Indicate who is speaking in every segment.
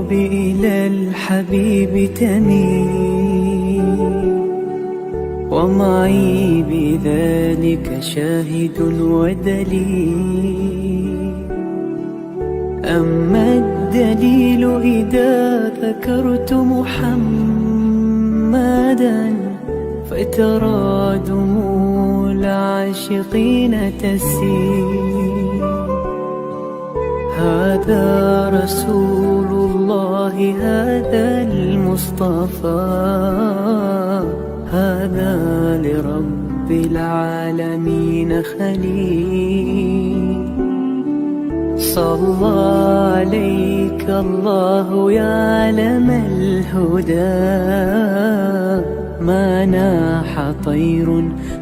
Speaker 1: القلوب إلى الحبيب تميل، ومعي بذلك شاهد ودليل. أما الدليل إذا ذكرت محمدا فترى دموع العاشقين تسيل. هذا رسول الله، هذا المصطفى، هذا لرب العالمين خليل. صلى عليك الله يا علم الهدى، ما ناح طير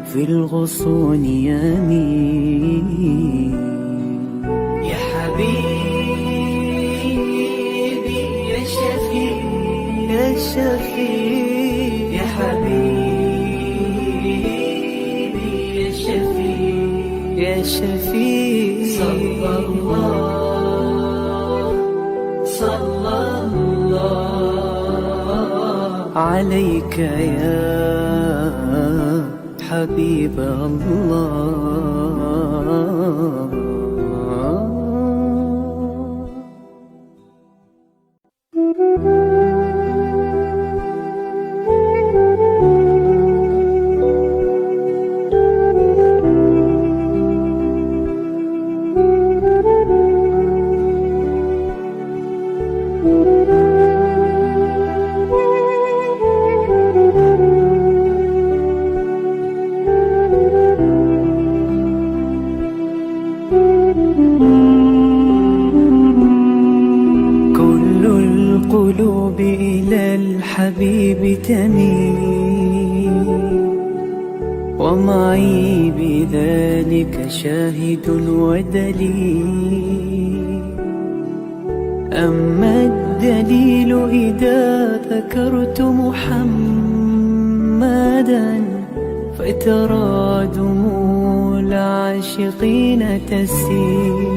Speaker 1: في الغصون يمين. يا حبيبي يا شفيع يا شفيع، يا حبيبي يا شفيع يا شفيع. صلى الله عليك يا حبيب الله. القلوب إلى الحبيب تميل، ومعي بذلك شاهد ودليل. أما الدليل إذا ذكرت محمدا فترى دموع العاشقين تسيل.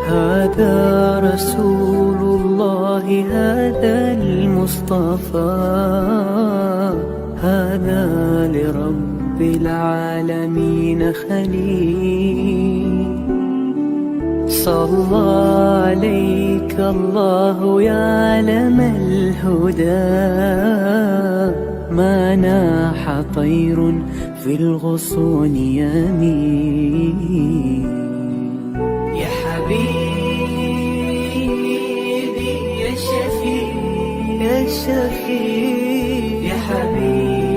Speaker 1: هذا رسول الله، هذا المصطفى، هذا لرب العالمين خليل. صلى عليك الله يا علم الهدى، ما ناح طير في الغصون يمين. يا حبيبي يا شفيع يا شفيع، يا حبيبي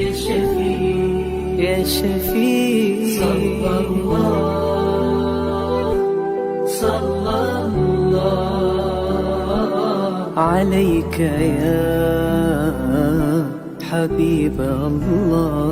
Speaker 1: يا شفيع يا شفيع. صلى الله عليك يا حبيب الله.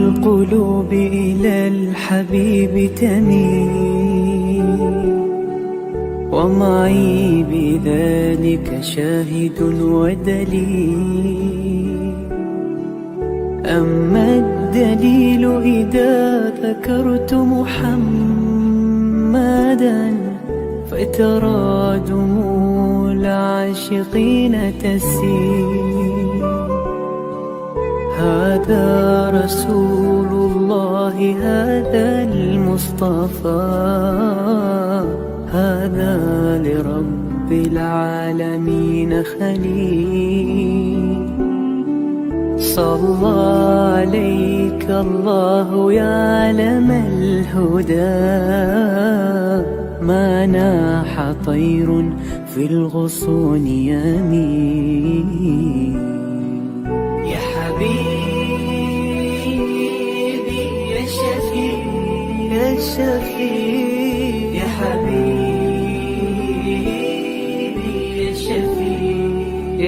Speaker 1: القلوب إلى الحبيب تميل، ومعي بذلك شاهد ودليل. أما الدليل إذا ذكرت محمدا فترى دموع العاشقين تسيل. هذا رسول الله، هذا المصطفى، هذا لرب العالمين خليل. صلى عليك الله يا علم الهدى، ما ناح طير في الغصون يمين. يا حبيبي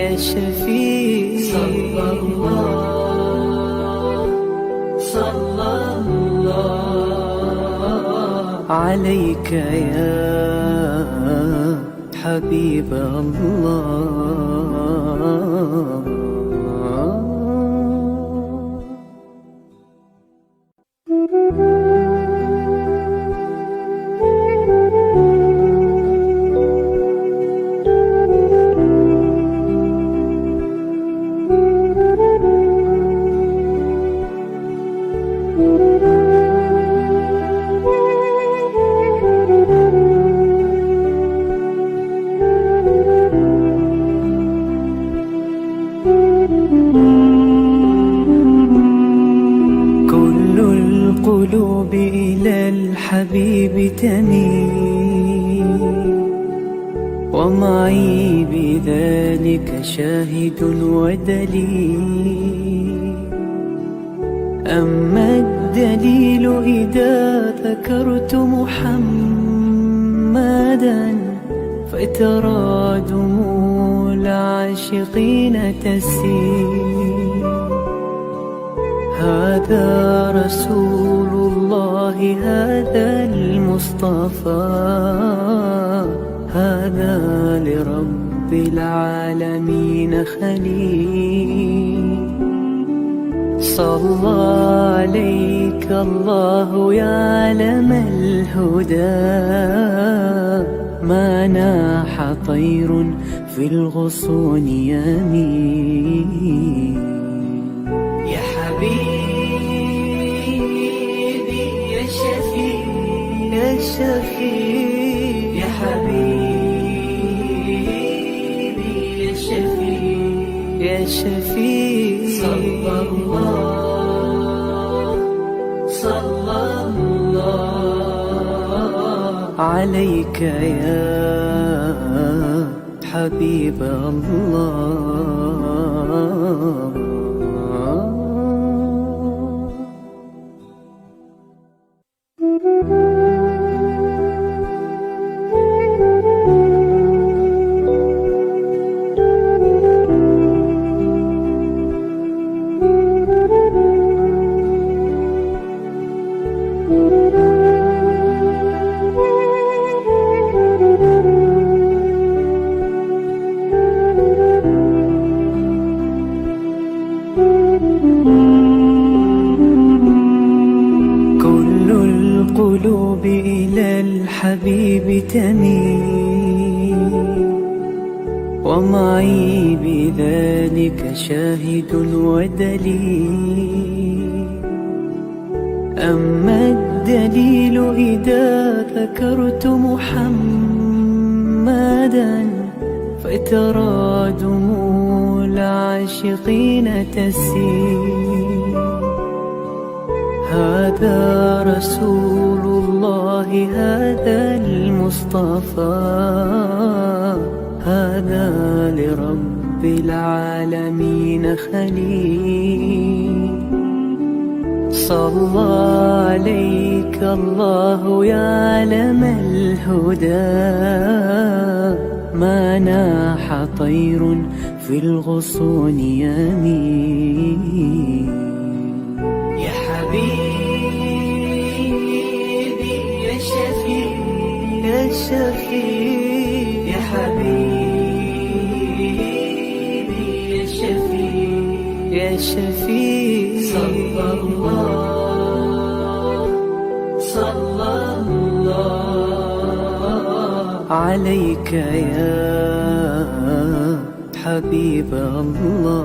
Speaker 1: يا شفيع صلى الله عليك يا حبيب الله. القلوب إلى الحبيب تميل، ومعي بذلك شاهد ودليل. أما الدليل إذا ذكرت محمدا فترى دموع العاشقين تسيل. هذا رسول الله، هذا المصطفى، هذا لرب العالمين خليل. صلى عليك الله يا علم الهدى، ما ناح طير في الغصون يمين. يا حبيبي يا شفيع يا شفيع يا حبيبي يا شفيع يا شفيع صلى الله عليك يا حبيب الله. القلوب إلى الحبيب تميل، ومعي بذلك شاهد ودليل. أما الدليل إذا ذكرت محمدا فترى دموع العاشقين تسيل. هذا رسول الله، هذا المصطفى، هذا لرب العالمين خليل. صلى عليك الله يا علم الهدى، ما ناح طير في الغصون يمين. يا حبيبي يا شفيع يا شفيع يا حبيبي يا شفيع يا شفيع صلى الله عليك يا حبيب الله.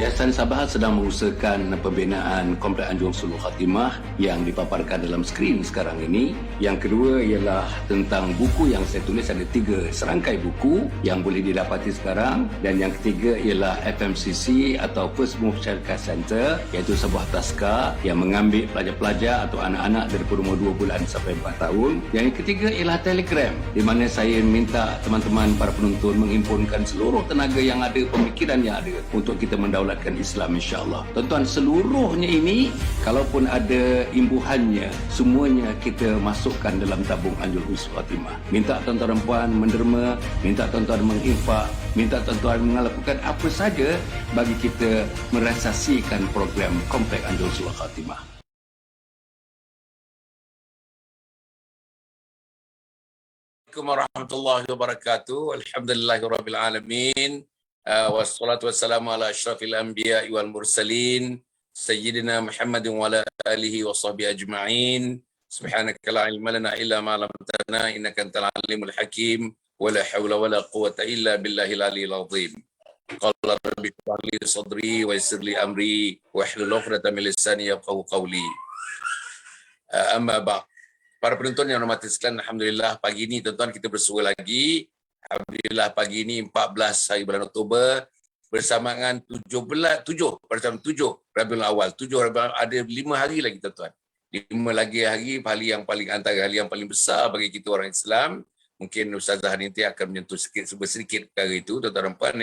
Speaker 2: Yayasan Sabahat sedang mengusahakan pembinaan Komplek Anjung Suluh Khatimah yang dipaparkan dalam skrin sekarang ini. Yang kedua ialah tentang buku yang saya tulis, ada 3 serangkai buku yang boleh didapati sekarang. Dan yang ketiga ialah FMCC atau First Move Childcare Center, iaitu sebuah taska yang mengambil pelajar-pelajar atau anak-anak daripada umur 2 bulan sampai 4 tahun. Yang ketiga ialah Telegram, di mana saya minta teman-teman para penonton menghimpunkan seluruh tenaga yang ada, pemikiran yang ada untuk kita mendaulatkan pendidikan Islam, insya-Allah. Tuan-tuan, seluruhnya ini kalaupun ada imbuhannya, semuanya kita masukkan dalam tabung Anjur Husnul Khatimah. Minta tuan-tuan dan puan menderma, minta tuan-tuan menginfak, minta tuan-tuan melakukan apa saja bagi kita merealisasikan program Komplek Anjur Husnul Khatimah.
Speaker 3: Assalamualaikum warahmatullahi wabarakatuh. Alhamdulillahirabbil alamin. Wassalatu wassalamu ala asyrafil anbiya'i wal mursalin sayyidina Muhammadin wa ala alihi wa sahbihi ajma'in. Subhanaka la ilma lana illa ma 'allamtana innaka antal alimul hakim wa la haula wa la quwwata illa billahil aliyil azim. Qala rabbi shrah li sadri wa yassir li amri wa hlul 'uqdatam min lisani yafqahu qawli. Amma ba'd. Para penonton yang hormati sekalian, alhamdulillah pagi ini tuan-tuan kita bersua lagi. Alhamdulillah pagi ini 14 hari bulan Oktober bersamaan 7 Rabiul Awal. 7 Rabiul Awal ada 5 hari lagi tuan-tuan. 5 lagi hari yang paling antara hari yang paling besar bagi kita orang Islam. Mungkin Ustazah nanti akan menyentuh sedikit perkara itu tuan-tuan dan puan.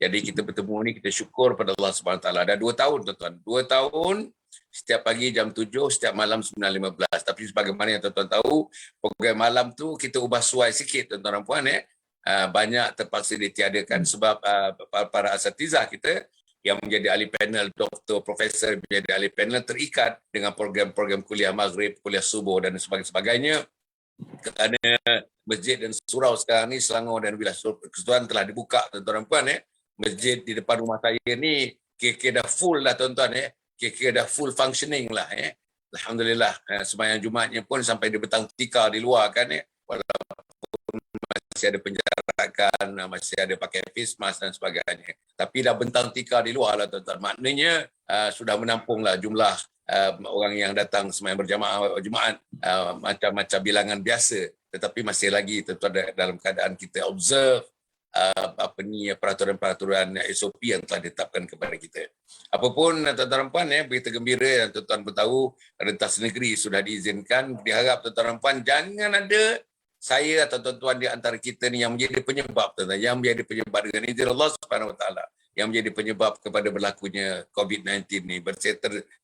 Speaker 3: Jadi kita bertemu ni, kita syukur pada Allah SWT. Dah 2 tahun tuan-tuan. 2 tahun. Setiap pagi jam 7, setiap malam 9.15. Tapi sebagaimana yang tuan-tuan tahu, program malam tu kita ubah suai sikit tuan-tuan dan puan. Banyak terpaksa ditiadakan sebab para asatizah kita yang menjadi ahli panel, doktor, profesor menjadi ahli panel terikat dengan program-program kuliah maghrib, kuliah subuh dan sebagainya. Kerana masjid dan surau sekarang ni, Selangor dan wilayah Persekutuan telah dibuka tuan-tuan dan puan. Masjid di depan rumah saya ni kira-kira dah full lah tuan-tuan. Kira-kira dah full functioning lah. Alhamdulillah, sembahyang Jumaatnya pun sampai di betang tika di luar kan. Walaupun masih ada penjarakan, masih ada pakai face mask dan sebagainya. Tapi dah bentang tika di luar lah tuan-tuan. Maknanya sudah menampung lah jumlah orang yang datang sembahyang berjamaah Jumaat macam-macam bilangan biasa. Tetapi masih lagi tuan-tuan dalam keadaan kita observe peraturan-peraturan SOP yang telah ditetapkan kepada kita. Apapun tuan-tuan dan puan, berita gembira yang tuan-tuan bertahu rentas negeri sudah diizinkan. Diharap tuan-tuan dan puan jangan ada saya atau tuan-tuan di antara kita ni yang menjadi penyebab tuan-tuan, yang menjadi penyebab dengan izin Allah Subhanahu Wa Taala, yang menjadi penyebab kepada berlakunya COVID-19 ni,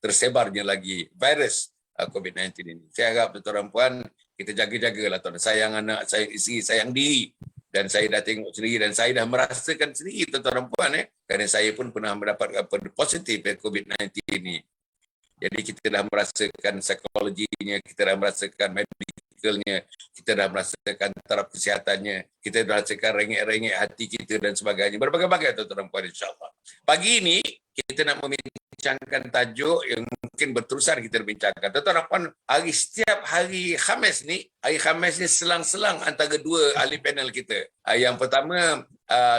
Speaker 3: tersebarnya lagi virus COVID-19 ini. Saya harap tuan-tuan dan puan kita jaga-jagalah tuan, sayang anak, sayang isteri, sayang diri. Dan saya dah tengok sendiri dan saya dah merasakan sendiri tuan-tuan dan puan, kerana saya pun pernah mendapat positif COVID-19 ini. Jadi kita dah merasakan psikologinya, kita dah merasakan medikalnya, kita dah merasakan taraf kesihatannya, kita dah merasakan rengek-rengek hati kita dan sebagainya. Berbagai-bagai tuan-tuan dan puan, insya-Allah. Pagi ini kita nak membincangkan tajuk yang mungkin berterusan kita bincangkan. Tuan-tuan dan puan, setiap hari Khamis ni selang-selang antara dua ahli panel kita. Yang pertama,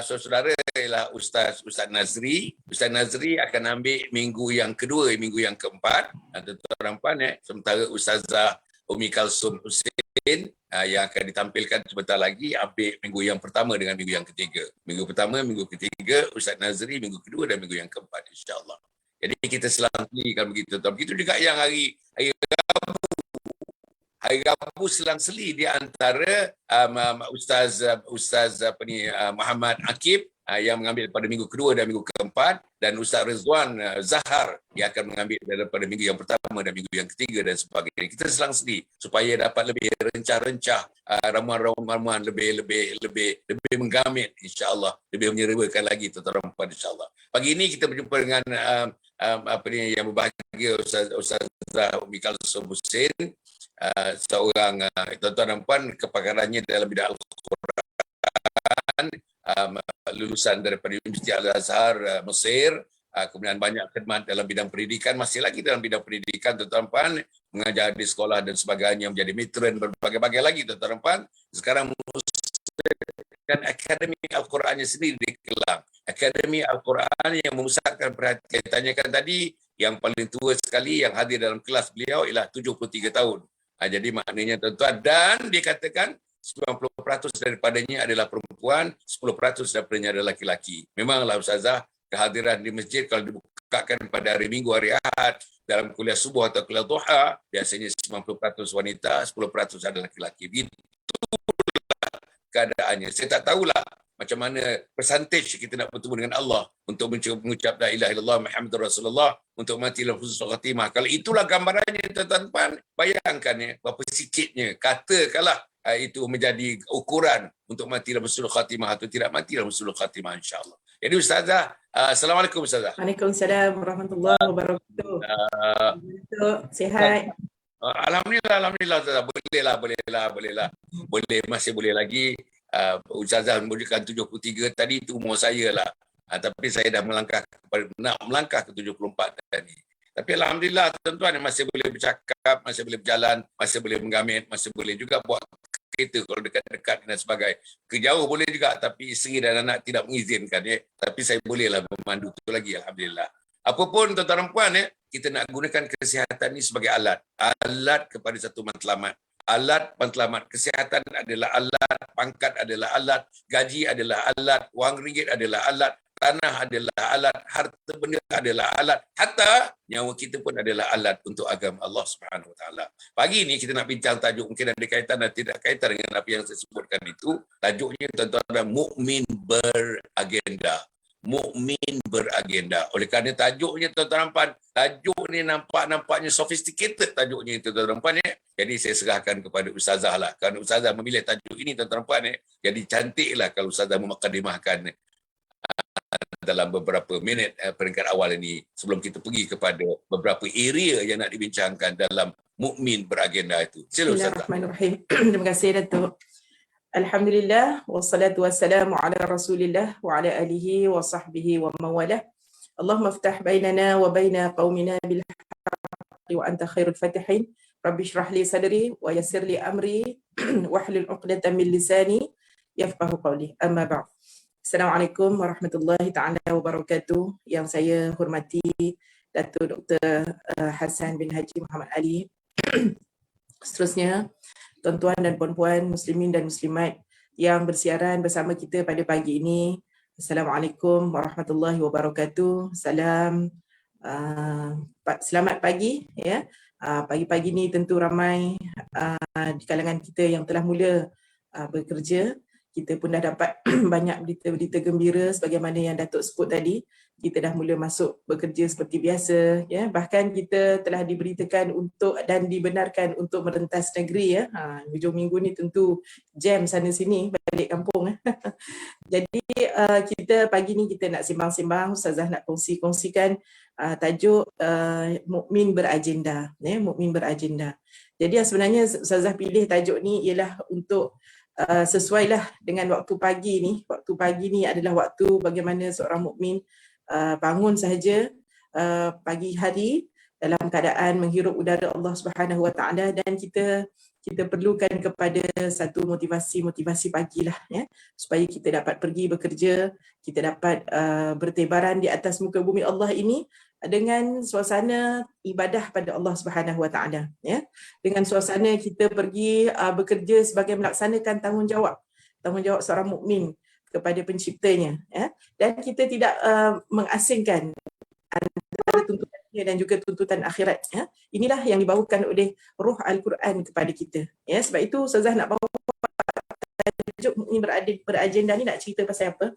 Speaker 3: saudara ialah Ustaz Nazri. Ustaz Nazri akan ambil minggu yang kedua, minggu yang keempat. Tuan-tuan dan puan, sementara Ustazah Umi Kalsum Hussein yang akan ditampilkan sebentar lagi ambil minggu yang pertama dengan minggu yang ketiga. Minggu pertama, minggu ketiga Ustaz Nazri, minggu kedua dan minggu yang keempat, insya-Allah. Jadi kita selang-selikan begitu. Begitu juga yang hari Rabu selang-seli di antara Ustaz Muhammad Akib yang mengambil pada minggu kedua dan minggu keempat, dan Ustaz Rizwan Zahar yang akan mengambil daripada minggu yang pertama dan minggu yang ketiga dan sebagainya. Kita selang-seli supaya dapat lebih rencah-rencah, ramuan-ramuan lebih menggamit, insya-Allah, lebih menyeruakan lagi tuan-tuan insya-Allah. Pagi ini kita berjumpa dengan yang berbahagia Ustazah Umi Kalsum Hussein, seorang tuan-tuan dan puan kepakarannya dalam bidang Al-Quran, lulusan daripada Universiti Al-Azhar Mesir, kemudian banyak khidmat dalam bidang pendidikan, masih lagi dalam bidang pendidikan tuan-tuan dan puan, mengajar di sekolah dan sebagainya, menjadi matron berbagai-bagai lagi tuan-tuan dan puan. Sekarang dan Akademi Al-Qurannya sendiri di Kelang. Akademi Al-Quran yang memusatkan perhatian, tanyakan tadi, yang paling tua sekali yang hadir dalam kelas beliau ialah 73 tahun. Jadi maknanya tuan-tuan, dan dikatakan 90% daripadanya adalah perempuan, 10% daripadanya adalah laki-laki. Memanglah Ustazah, kehadiran di masjid kalau dibukakan pada hari Minggu, hari Ahad, dalam kuliah subuh atau kuliah duha, biasanya 90% wanita, 10% adalah laki-laki. Begitu keadaannya. Saya tak tahulah macam mana percentage kita nak bertemu dengan Allah untuk mengucap la ilaha illallah Muhammadur Rasulullah, untuk mati dalam husnul khatimah. Kalau itulah gambarannya tuan-tuan, bayangkan ya, berapa sikitnya. Katakanlah itu menjadi ukuran untuk mati dalam husnul khatimah atau tidak mati dalam husnul khatimah, insya-Allah. Jadi Ustazah, Assalamualaikum Ustazah.
Speaker 4: Waalaikumsalam warahmatullahi wabarakatuh. Sihat.
Speaker 3: Alhamdulillah Ustazah. Boleh, masih boleh lagi. Ustazah menunjukkan 73, tadi itu umur saya lah. Tapi saya dah nak melangkah ke 74 tadi. Tapi alhamdulillah tuan-tuan masih boleh bercakap, masih boleh berjalan, masih boleh menggamit, masih boleh juga buat kereta kalau dekat-dekat dan sebagainya. Kejauh boleh juga, tapi isteri dan anak tidak mengizinkan ya. Tapi saya bolehlah memandu tu lagi, alhamdulillah. Apapun tuan-tuan dan puan ya, kita nak gunakan kesihatan ini sebagai alat. Alat kepada satu matlamat. Alat matlamat. Kesihatan adalah alat, pangkat adalah alat, gaji adalah alat, wang ringgit adalah alat, tanah adalah alat, harta benda adalah alat, hatta nyawa kita pun adalah alat untuk agama Allah Subhanahu Wa Taala. Pagi ni kita nak bincang tajuk mungkin ada kaitan dan tidak kaitan dengan apa yang saya sebutkan itu. Tajuknya tuan-tuan, mukmin beragenda. Mukmin beragenda. Oleh kerana tajuknya tuan-tuan, tajuk ni nampaknya sophisticated tajuknya tuan-tuan ya. Jadi saya serahkan kepada Ustazah lah. Kerana Ustazah memilih tajuk ini tuan-tuan ya. Jadi cantiklah kalau Ustazah memakadimahkan dalam beberapa minit peringkat awal ini sebelum kita pergi kepada beberapa area yang nak dibincangkan dalam mukmin beragenda itu. Sila Ustazah.
Speaker 4: Bismillahirrahmanirrahim. Terima kasih Datuk. Alhamdulillah wassalatu wassalamu ala Rasulillah wa ala alihi wa sahbihi wa mawalah. Allahumma iftah bainana wa baina qaumina bil haqqi wa anta khairul fatihin. Rabbi shrah li sadri wa yassir li amri wahlul 'uqdatam min lisani yafqahu qawli. Amma ba'd. Assalamualaikum warahmatullahi ta'ala wabarakatuh. Yang saya hormati Datuk Dr. Hassan bin Haji Muhammad Ali. Seterusnya, tuan-tuan dan puan-puan muslimin dan muslimat yang bersiaran bersama kita pada pagi ini. Assalamualaikum warahmatullahi wabarakatuh. Selamat pagi ya. Pagi-pagi ini tentu ramai di kalangan kita yang telah mula bekerja. Kita pun dah dapat banyak berita-berita gembira sebagaimana yang Datuk sebut tadi. Kita dah mula masuk bekerja seperti biasa ya. Bahkan kita telah diberitakan untuk dan dibenarkan untuk merentas negeri ya. Hujung minggu ni tentu jam sana sini balik kampung. Jadi kita pagi ni kita nak sembang-sembang, Ustazah nak kongsikan tajuk mukmin beragenda ya, mukmin beragenda. Jadi sebenarnya Ustazah pilih tajuk ni ialah untuk sesuailah dengan waktu pagi ni. Waktu pagi ni adalah waktu bagaimana seorang mukmin bangun sahaja pagi hari dalam keadaan menghirup udara Allah Subhanahu Wa Taala, dan kita perlukan kepada satu motivasi pagilah ya, supaya kita dapat pergi bekerja, kita dapat bertebaran di atas muka bumi Allah ini dengan suasana ibadah pada Allah Subhanahu Wa Taala ya, dengan suasana kita pergi bekerja sebagai melaksanakan tanggungjawab seorang mukmin kepada penciptanya ya, dan kita tidak mengasingkan antara tuntutan dunia dan juga tuntutan akhirat ya. Inilah yang dibawakan oleh ruh Al-Quran kepada kita ya. Sebab itu Ustazah nak bawa tajuk mukmin beragenda ni nak cerita pasal apa?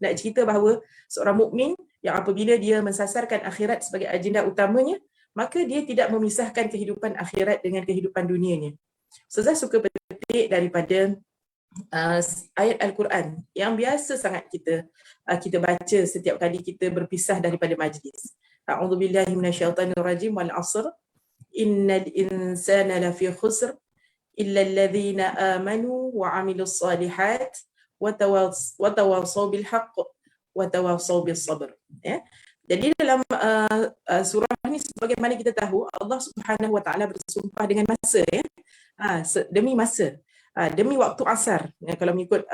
Speaker 4: Nak cerita bahawa seorang mukmin yang apabila dia mensasarkan akhirat sebagai agenda utamanya, maka dia tidak memisahkan kehidupan akhirat dengan kehidupan dunianya. Ustazah suka petik daripada ayat Al-Quran yang biasa sangat kita baca setiap kali kita berpisah daripada majlis. A'udzubillahi minasyaitonirrajim, wal 'asr innal insana lafi khusr illa alladhina amanu wa 'amilus solihat wa tawassaw bil haqq wa tawassaw bis sabr ya. Jadi dalam surah ni sebagaimana kita tahu, Allah Subhanahu Wa Taala bersumpah dengan masa ya. Demi masa, demi waktu asar ya, kalau mengikut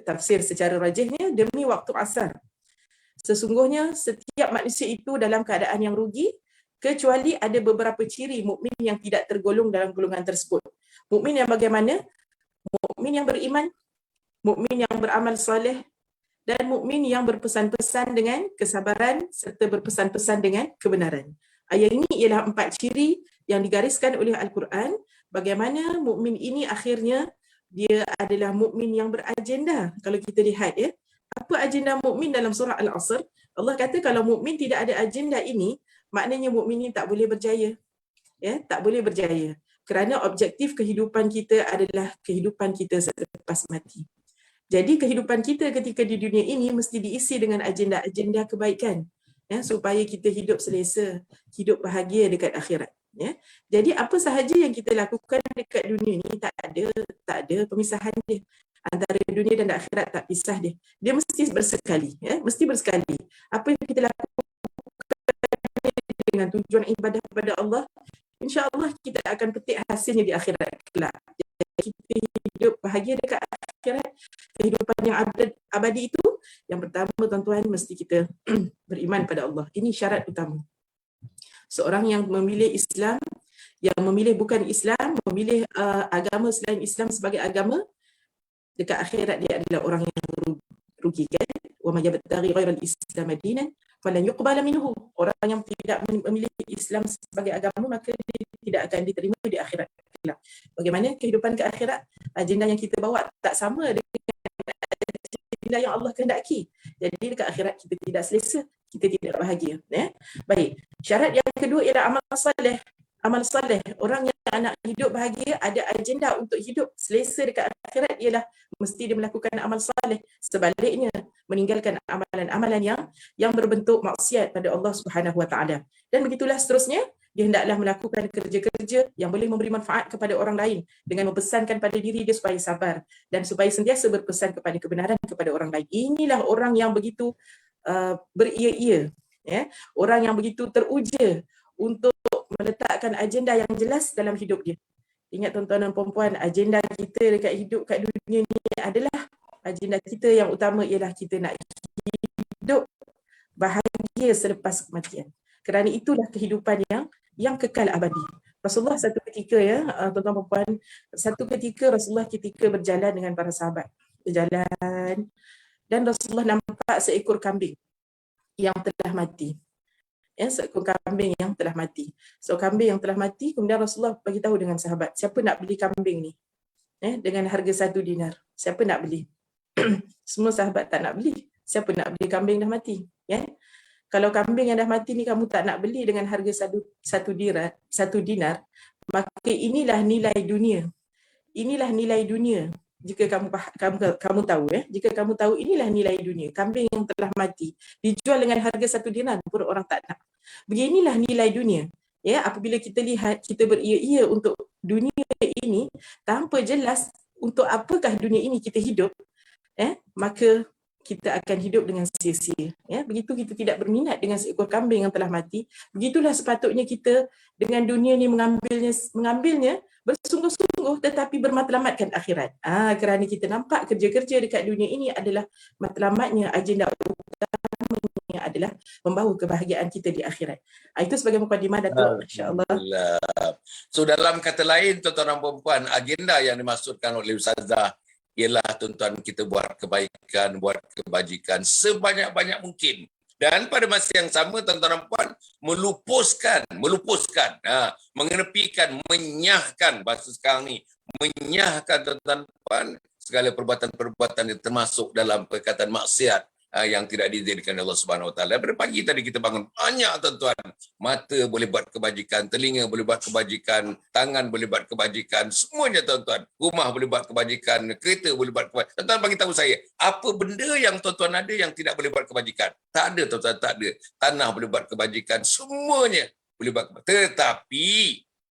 Speaker 4: tafsir secara rajihnya, demi waktu asar. Sesungguhnya setiap manusia itu dalam keadaan yang rugi, kecuali ada beberapa ciri mukmin yang tidak tergolong dalam golongan tersebut. Mukmin yang bagaimana? Mukmin yang beriman, mukmin yang beramal soleh, dan mukmin yang berpesan-pesan dengan kesabaran serta berpesan-pesan dengan kebenaran. Ayat ini ialah 4 ciri yang digariskan oleh Al-Quran bagaimana mukmin ini akhirnya dia adalah mukmin yang beragenda. Kalau kita lihat ya, apa agenda mukmin dalam surah Al-Asr? Allah kata kalau mukmin tidak ada agenda ini, maknanya mukmin ini tak boleh berjaya. Ya, tak boleh berjaya. Kerana objektif kehidupan kita adalah kehidupan kita selepas mati. Jadi kehidupan kita ketika di dunia ini mesti diisi dengan agenda-agenda kebaikan, ya, supaya kita hidup selesa, hidup bahagia dekat akhirat. Ya. Jadi apa sahaja yang kita lakukan dekat dunia ni tak ada pemisahan dia. Antara dunia dan akhirat tak pisah dia. Dia mesti bersekali, ya, mesti bersekali. Apa yang kita lakukan dengan tujuan ibadah kepada Allah, insya-Allah kita akan petik hasilnya di akhirat kelak. Jadi kita hidup bahagia dekat akhirat, kehidupan yang abadi itu, yang pertama tuan-tuan mesti kita beriman pada Allah. Ini syarat utama. Seorang yang memilih Islam, yang memilih bukan Islam, memilih agama selain Islam sebagai agama, dekat akhirat dia adalah orang yang rugi, kan? Wa may yabtaghi ghairal Islam dinan falan yuqbala minhu. Orang yang tidak memilih Islam sebagai agama, maka dia tidak akan diterima di akhirat. Bagaimana kehidupan ke akhirat? Agenda yang kita bawa tak sama dengan agenda yang Allah kehendaki. Jadi dekat akhirat kita tidak selesa, kita tidak bahagia. Baik. Syarat yang kedua ialah amal saleh. Amal saleh, orang yang nak hidup bahagia, ada agenda untuk hidup selesa dekat akhirat, ialah mesti dia melakukan amal saleh. Sebaliknya, meninggalkan amalan-amalan yang berbentuk maksiat pada Allah Subhanahu Wa Taala. Dan begitulah seterusnya, dia hendaklah melakukan kerja-kerja yang boleh memberi manfaat kepada orang lain dengan mempesankan pada diri dia supaya sabar dan supaya sentiasa berpesan kepada kebenaran kepada orang lain. Inilah orang yang begitu beria-ia, ya, orang yang begitu teruja untuk meletakkan agenda yang jelas dalam hidup dia. Ingat tuan-tuan dan puan-puan, agenda kita dekat hidup kat dunia ni adalah agenda kita yang utama ialah kita nak hidup bahagia selepas kematian. Kerana itulah kehidupan yang kekal abadi. Rasulullah satu ketika, ya, tuan-tuan dan puan, satu ketika Rasulullah ketika berjalan dengan para sahabat, berjalan, dan Rasulullah nampak seekor kambing yang telah mati. Ya, seekor kambing yang telah mati. So kambing yang telah mati, kemudian Rasulullah bagi tahu dengan sahabat, siapa nak beli kambing ni? Dengan harga 1 dinar. Siapa nak beli? Semua sahabat tak nak beli. Siapa nak beli kambing dah mati? Ya? Kalau kambing yang dah mati ni kamu tak nak beli dengan harga 1 dinar, maka inilah nilai dunia. Inilah nilai dunia. Jika kamu tahu, ya, jika kamu tahu inilah nilai dunia, kambing yang telah mati dijual dengan harga 1 dinar pun orang tak nak. Beginilah nilai dunia. Ya, apabila kita lihat, kita beria-ia untuk dunia ini tanpa jelas untuk apakah dunia ini kita hidup, maka kita akan hidup dengan sia-sia. Ya, begitu kita tidak berminat dengan seekor kambing yang telah mati, begitulah sepatutnya kita dengan dunia ni mengambilnya bersungguh-sungguh tetapi bermatlamatkan akhirat. Kerana kita nampak kerja-kerja dekat dunia ini adalah matlamatnya, agenda utamanya adalah membawa kebahagiaan kita di akhirat. Itu sebagai mukadimah, Datuk, insya-Allah.
Speaker 3: So dalam kata lain, tuan-tuan dan puan-puan, agenda yang dimaksudkan oleh Ustazah ialah tuan-tuan kita buat kebaikan, buat kebajikan sebanyak-banyak mungkin. Dan pada masa yang sama, tuan-tuan dan puan, melupuskan, mengenepikan, menyahkan, bahasa sekarang ni, menyahkan tuan-tuan dan puan segala perbuatan-perbuatan yang termasuk dalam perkataan maksiat yang tidak diizinkan Allah Subhanahu Wa Taala. Pada pagi tadi kita bangun banyak tuan-tuan. Mata boleh buat kebajikan, telinga boleh buat kebajikan, tangan boleh buat kebajikan, semuanya tuan-tuan. Rumah boleh buat kebajikan, kereta boleh buat kebajikan. Tuan-tuan bagi tahu saya, apa benda yang tuan-tuan ada yang tidak boleh buat kebajikan? Tak ada tuan-tuan, tak ada. Tanah boleh buat kebajikan, semuanya boleh buat kebajikan. Tetapi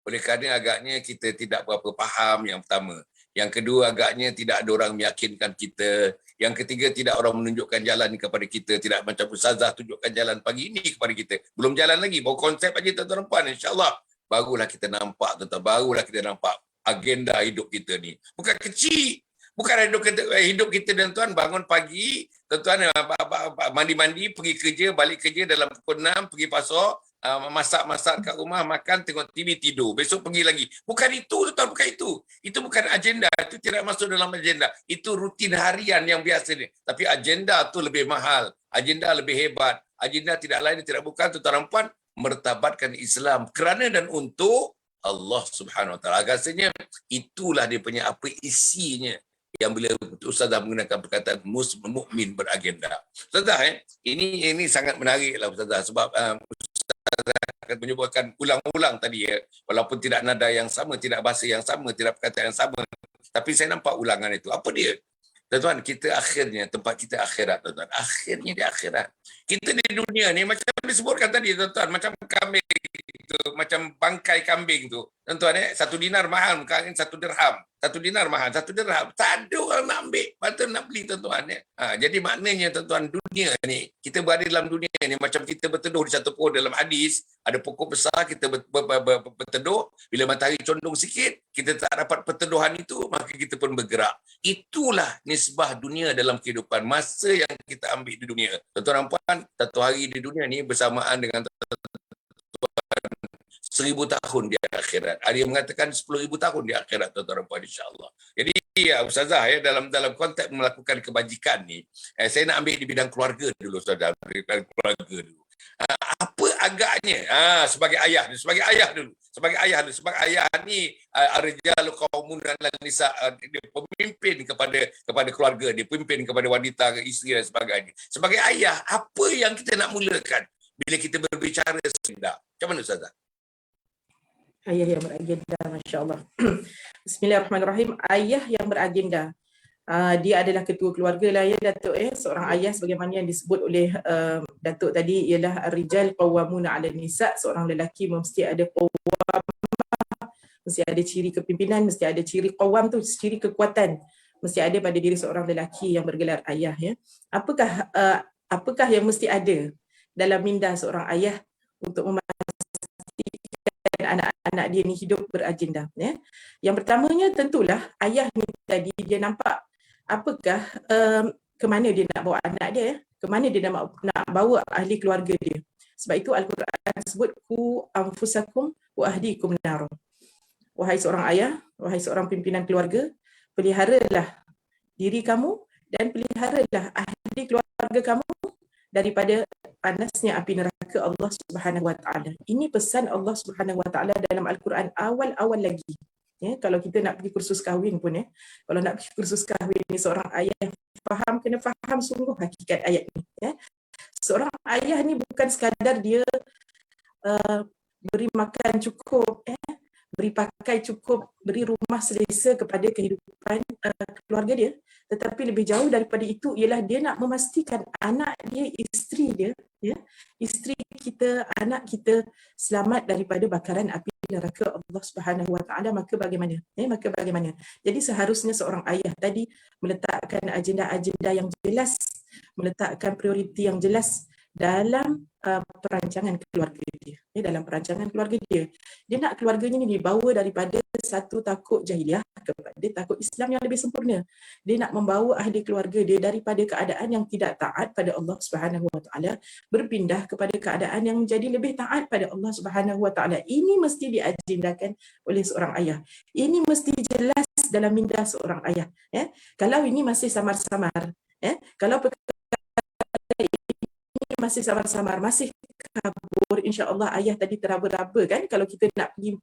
Speaker 3: oleh kerana agaknya kita tidak berapa faham, yang pertama. Yang kedua, agaknya tidak ada orang meyakinkan kita. Yang ketiga, tidak orang menunjukkan jalan kepada kita. Tidak macam Ustazah tunjukkan jalan pagi ini kepada kita. Belum jalan lagi, baru konsep aja tuan-tuan dan puan. InsyaAllah, barulah kita nampak, tuan-tuan. Barulah kita nampak agenda hidup kita ni. Bukan kecil. Bukan hidup kita, tuan-tuan, bangun pagi, tuan-tuan mandi-mandi, pergi kerja, balik kerja dalam pukul 6, pergi pasar, masak-masak kat rumah, makan, tengok TV, tidur. Besok pergi lagi. Bukan itu, tuan, bukan itu. Itu bukan agenda. Itu tidak masuk dalam agenda. Itu rutin harian yang biasa ni. Tapi agenda tu lebih mahal. Agenda lebih hebat. Agenda tidak lain, tidak bukan, tuan dan puan, mertabatkan Islam. Kerana dan untuk Allah Subhanahu Wa Taala. Rasanya itulah dia punya apa isinya yang bila Ustazah menggunakan perkataan mukmin beragenda. Ustazah, ini sangat menarik lah Ustazah, sebab akan menyebutkan ulang-ulang tadi walaupun tidak nada yang sama, tidak bahasa yang sama, tidak perkataan yang sama, tapi saya nampak ulangan itu. Apa dia? Tuan-tuan, kita akhirnya, tempat kita akhirat, tuan-tuan. Akhirnya di akhirat. Kita di dunia ni macam disebutkan tadi, tuan-tuan, macam kambing itu, macam bangkai kambing tu. Tuan-tuan, 1 dinar mahal, mungkin 1 dirham. 1 dinar mahal, 1 dirham. Tak ada orang nak ambil, patut nak beli, tuan-tuan. Jadi maknanya, tuan-tuan, dunia ni, kita berada dalam dunia ni, macam kita berteduh di satu pohon dalam hadis, ada pokok besar, kita berteduh, bila matahari condong sikit, kita tak dapat perteduhan itu, maka kita pun bergerak. Itulah nisbah dunia dalam kehidupan, masa yang kita ambil di dunia. Tuan-tuan dan puan, satu hari di dunia ni bersamaan dengan 1000 tahun di akhirat. Ada yang mengatakan 10,000 tahun di akhirat, tuan-tuan dan puan, insya-Allah. Jadi Ustazah, dalam konteks melakukan kebajikan ni, saya nak ambil di bidang keluarga dulu, Ustazah, bidang keluarga dulu. Apa agaknya sebagai ayah dulu, sebagai ayah ni ar-rijal qaumun 'ala nisa, dia pemimpin kepada keluarga, dia pemimpin kepada wanita, isteri dan sebagainya. Sebagai ayah, apa yang kita nak mulakan bila kita berbicara agenda? Macam mana Ustazah?
Speaker 4: Ayah yang beragenda, masya-Allah. Bismillahirrahmanirrahim. Ayah yang beragenda. Dia adalah ketua keluarga lah ya Datuk, seorang ayah sebagaimana yang disebut oleh Datuk tadi, ialah ar-rijal qawwamuna 'ala nisa, seorang lelaki mesti ada qawwam, mesti ada ciri kepimpinan, mesti ada ciri qawwam tu, ciri kekuatan mesti ada pada diri seorang lelaki yang bergelar ayah ya. Apakah yang mesti ada dalam minda seorang ayah untuk anak-anak dia ni hidup beragenda ya. Yang pertamanya tentulah ayah ni tadi dia nampak apakah ke mana dia nak bawa anak dia, ke mana dia nak bawa ahli keluarga dia. Sebab itu Al-Quran sebut ku anfusakum wa ahlikum nar. Wahai seorang ayah, wahai seorang pimpinan keluarga, peliharalah diri kamu dan peliharalah ahli keluarga kamu daripada panasnya api neraka Allah Subhanahu Wa Taala. Ini pesan Allah Subhanahu Wa Taala dalam Al-Quran awal-awal lagi. Ya, kalau kita nak pergi kursus kahwin pun kalau nak pergi kursus kahwin ni, seorang ayah kena faham sungguh hakikat ayat ni. Ya. Seorang ayah ni bukan sekadar dia beri makan cukup, beri pakai cukup, beri rumah selesa kepada kehidupan keluarga dia, tetapi lebih jauh daripada itu ialah dia nak memastikan anak dia, isteri dia, isteri kita, anak kita selamat daripada bakaran api neraka Allah Subhanahu Wa Taala. Maka bagaimana? Jadi seharusnya seorang ayah tadi meletakkan agenda-agenda yang jelas, meletakkan prioriti yang jelas dalam perancangan keluarga dia. Dalam perancangan keluarga dia. Dia nak keluarganya ni dibawa daripada satu takut jahiliah kepada takut Islam yang lebih sempurna. Dia nak membawa ahli keluarga dia daripada keadaan yang tidak taat pada Allah Subhanahu Wa Taala berpindah kepada keadaan yang menjadi lebih taat pada Allah Subhanahu Wa Taala. Ini mesti diagendakan oleh seorang ayah. Ini mesti jelas dalam minda seorang ayah. Kalau ini masih samar-samar, kalau masih samar-samar, masih kabur, insya-Allah ayah tadi teraba-raba kan. Kalau kita nak pergi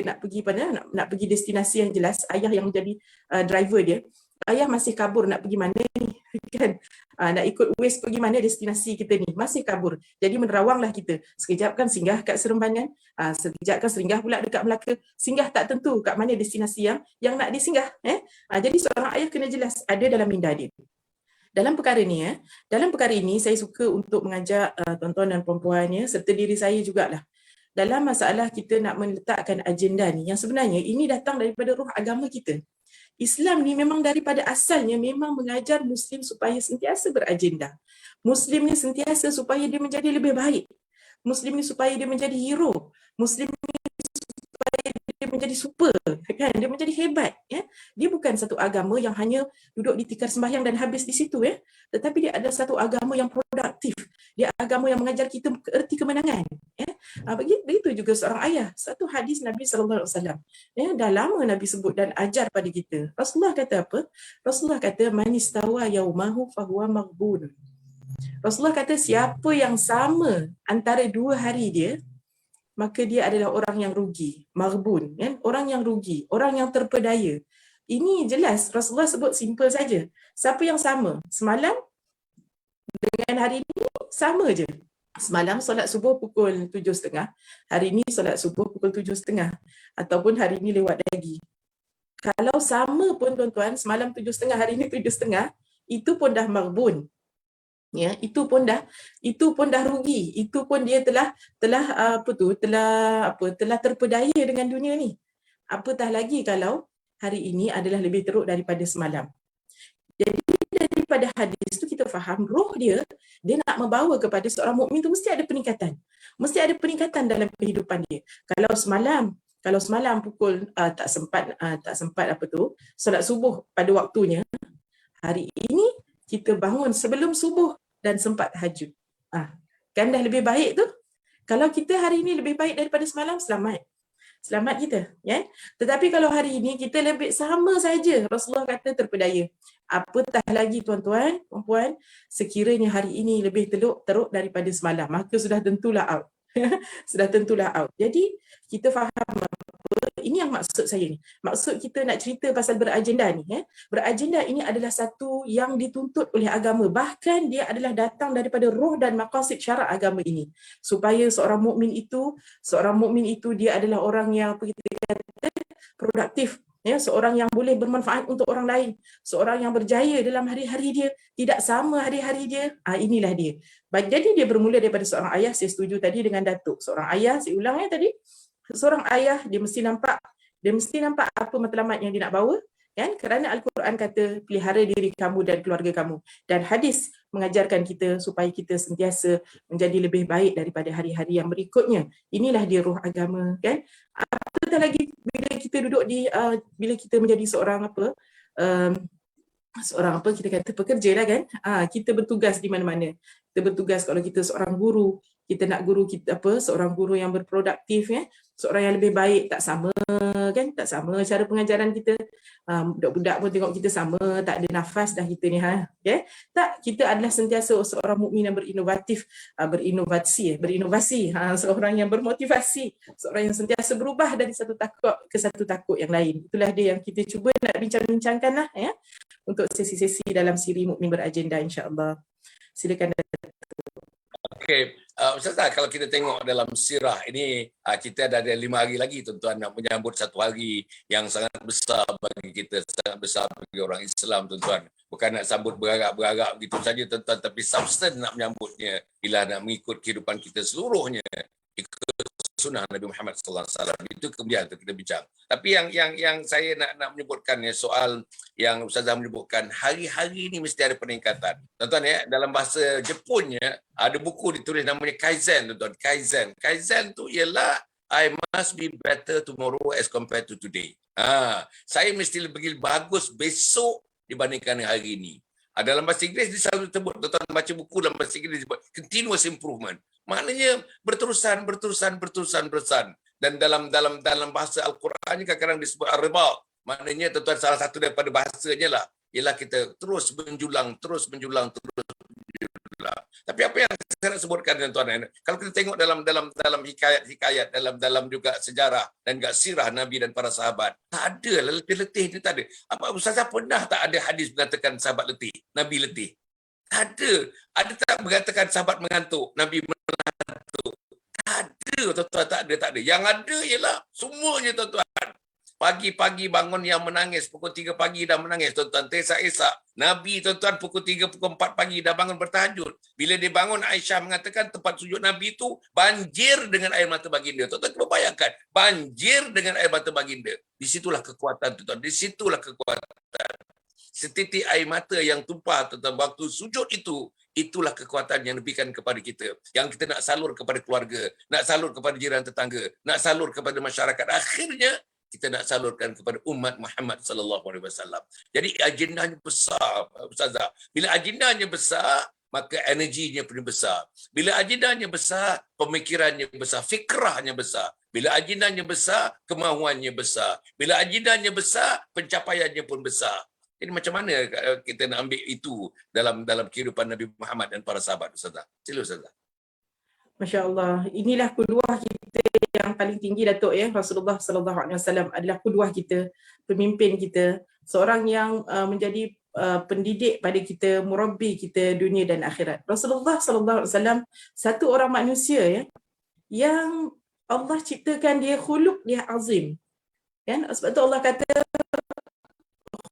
Speaker 4: nak pergi destinasi yang jelas, ayah yang menjadi driver dia, ayah masih kabur nak pergi mana ni kan, nak ikut Waze pergi mana destinasi kita ni, masih kabur. Jadi menerawanglah kita, sekejap kan singgah kat Serembangan, sekejap kan singgah pula dekat Melaka, singgah tak tentu kat mana destinasi yang nak disinggah. Jadi seorang ayah kena jelas ada dalam minda dia. Dalam perkara ini saya suka untuk mengajak tuan-tuan dan puan-puan serta diri saya jugalah. Dalam masalah kita nak meletakkan agenda ni, yang sebenarnya ini datang daripada ruh agama kita. Islam ni memang daripada asalnya memang mengajar Muslim supaya sentiasa beragenda. Muslim ni sentiasa supaya dia menjadi lebih baik. Muslim ni supaya dia menjadi hero. Muslim ni supaya dia menjadi super, kan? Dia menjadi hebat. Dia bukan satu agama yang hanya duduk di tikar sembahyang dan habis di situ, tetapi dia adalah satu agama yang produktif. Dia agama yang mengajar kita erti kemenangan. Begitu juga seorang ayah. Satu hadis Nabi SAW. Dah lama Nabi sebut dan ajar pada kita. Rasulullah kata apa? Rasulullah kata, man istawa yaumahu fahuwa maghbun. Rasulullah kata siapa yang sama antara dua hari dia, maka dia adalah orang yang rugi, maghbun, kan? Orang yang rugi, orang yang terpedaya. Ini jelas Rasulullah sebut simple saja. Siapa yang sama? Semalam dengan hari ini sama je. Semalam solat subuh pukul 7.30, hari ini solat subuh pukul 7.30, ataupun hari ini lewat lagi. Kalau sama pun tuan-tuan, semalam 7.30, hari ini 7.30, itu pun dah maghbun. Ya, itu pun dah rugi. Itu pun dia telah terpedaya dengan dunia ni. Apatah lagi kalau hari ini adalah lebih teruk daripada semalam. Jadi daripada hadis tu kita faham roh dia nak membawa kepada seorang mukmin tu mesti ada peningkatan. Mesti ada peningkatan dalam kehidupan dia. Kalau semalam pukul tak sempat solat subuh pada waktunya, hari ini kita bangun sebelum subuh dan sempat tahajud. Kan dah lebih baik tu. Kalau kita hari ini lebih baik daripada semalam, selamat kita, ya. Tetapi kalau hari ini kita lebih sama saja, Rasulullah kata terpedaya. Apatah lagi tuan-tuan, puan-puan, sekiranya hari ini lebih teruk daripada semalam, maka sudah tentulah out. Sudah tentulah out. Jadi kita faham ini yang maksud saya ni. Maksud kita nak cerita pasal beragenda ni. Beragenda ini adalah satu yang dituntut oleh agama. Bahkan dia adalah datang daripada roh dan maqasid syarak agama ini. Supaya seorang mukmin itu dia adalah orang yang apa kita kata produktif. Ya, seorang yang boleh bermanfaat untuk orang lain. Seorang yang berjaya dalam hari-hari dia. Tidak sama hari-hari dia. Inilah dia. Jadi dia bermula daripada seorang ayah. Saya setuju tadi dengan Datuk. Seorang ayah, saya ulang tadi. Seorang ayah dia mesti nampak apa matlamat yang dia nak bawa, kan? Kerana Al-Quran kata pelihara diri kamu dan keluarga kamu, dan hadis mengajarkan kita supaya kita sentiasa menjadi lebih baik daripada hari-hari yang berikutnya. Inilah dia roh agama, kan? Apatah lagi bila kita menjadi seorang kita kata pekerja lah, kan? Kita bertugas di mana-mana. Kita bertugas kalau kita seorang guru, kita nak guru kita seorang guru yang berproduktif, ya. Seorang yang lebih baik, tak sama, kan? Tak sama cara pengajaran kita. Budak-budak pun tengok kita sama, tak ada nafas dah kita ni, ya. Tak, kita adalah sentiasa seorang mukmin yang berinovasi, seorang yang bermotivasi, seorang yang sentiasa berubah dari satu takut ke satu takut yang lain. Itulah dia yang kita cuba nak bincang-bincangkan lah, ya, untuk sesi-sesi dalam siri Mukmin Beragenda, insya-Allah. Silakan.
Speaker 3: Okey, Ustazah, kalau kita tengok dalam sirah ini, kita ada 5 hari lagi tuan-tuan nak menyambut satu hari yang sangat besar bagi kita, sangat besar bagi orang Islam tuan-tuan. Bukan nak sambut beragak-beragak begitu saja tuan-tuan, tapi substan nak menyambutnya ialah nak mengikut kehidupan kita seluruhnya, ikut sunnah Nabi Muhammad sallallahu alaihi wasallam. Itu kemudian kita bincang. Tapi yang saya nak menyebutkan soal yang Ustazah menyebutkan, hari-hari ini mesti ada peningkatan. Tuan-tuan, ya, dalam bahasa Jepunnya ada buku ditulis namanya Kaizen, tuan-tuan. Kaizen tu ialah I must be better tomorrow as compared to today. Saya mesti lebih bagus besok dibandingkan hari ini. Dalam bahasa Inggeris dia selalu sebut, tuan-tuan baca buku dalam bahasa Inggeris disebut continuous improvement. Maknanya berterusan. Dan dalam bahasa Al-Quran ni kadang-kadang disebut ar-riba. Maknanya tuan-tuan salah satu daripada bahasanya lah ialah kita terus menjulang. Tapi apa yang saya nak sebutkan tuan-tuan, kalau kita tengok dalam hikayat, dalam juga sejarah dan juga sirah Nabi dan para sahabat, tak ada letih ni, tak ada. Apa Ustazah pernah tak ada hadis mengatakan sahabat letih, Nabi letih? Tak ada. Ada tak mengatakan sahabat mengantuk, Nabi mengantuk? Tak ada, tuan-tuan, tak ada. Yang ada ialah semuanya, tuan-tuan. Pagi-pagi bangun yang menangis, pukul 3 pagi dah menangis, tuan-tuan, teresak-esak. Nabi, tuan-tuan, pukul 3, pukul 4 pagi dah bangun bertahajud. Bila dia bangun, Aisyah mengatakan tempat sujud Nabi itu banjir dengan air mata baginda. Tuan-tuan, cuba bayangkan, banjir dengan air mata baginda. Di situlah kekuatan, tuan-tuan, di situlah kekuatan. Setitik air mata yang tumpah, tuan-tuan, waktu sujud itu, itulah kekuatan yang diberikan kepada kita. Yang kita nak salur kepada keluarga, nak salur kepada jiran tetangga, nak salur kepada masyarakat. Akhirnya, kita nak salurkan kepada umat Muhammad sallallahu alaihi wasallam. Jadi agendanya besar, Ustazah. Bila agendanya besar, maka energinya pun besar. Bila agendanya besar, pemikirannya besar, fikrahnya besar. Bila agendanya besar, kemahuannya besar. Bila agendanya besar, pencapaiannya pun besar. Jadi macam mana kita nak ambil itu dalam kehidupan Nabi Muhammad dan para sahabat, Ustazah? Sila, Ustazah.
Speaker 4: Masya Allah, inilah peluang kita yang paling tinggi Datuk ya, Rasulullah sallallahu alaihi wasallam adalah qudwah kita, pemimpin kita, seorang yang menjadi pendidik pada kita, murabbi kita dunia dan akhirat. Rasulullah sallallahu alaihi wasallam satu orang manusia ya yang Allah ciptakan dia khuluq dia azim. Kan? Sebab tu Allah kata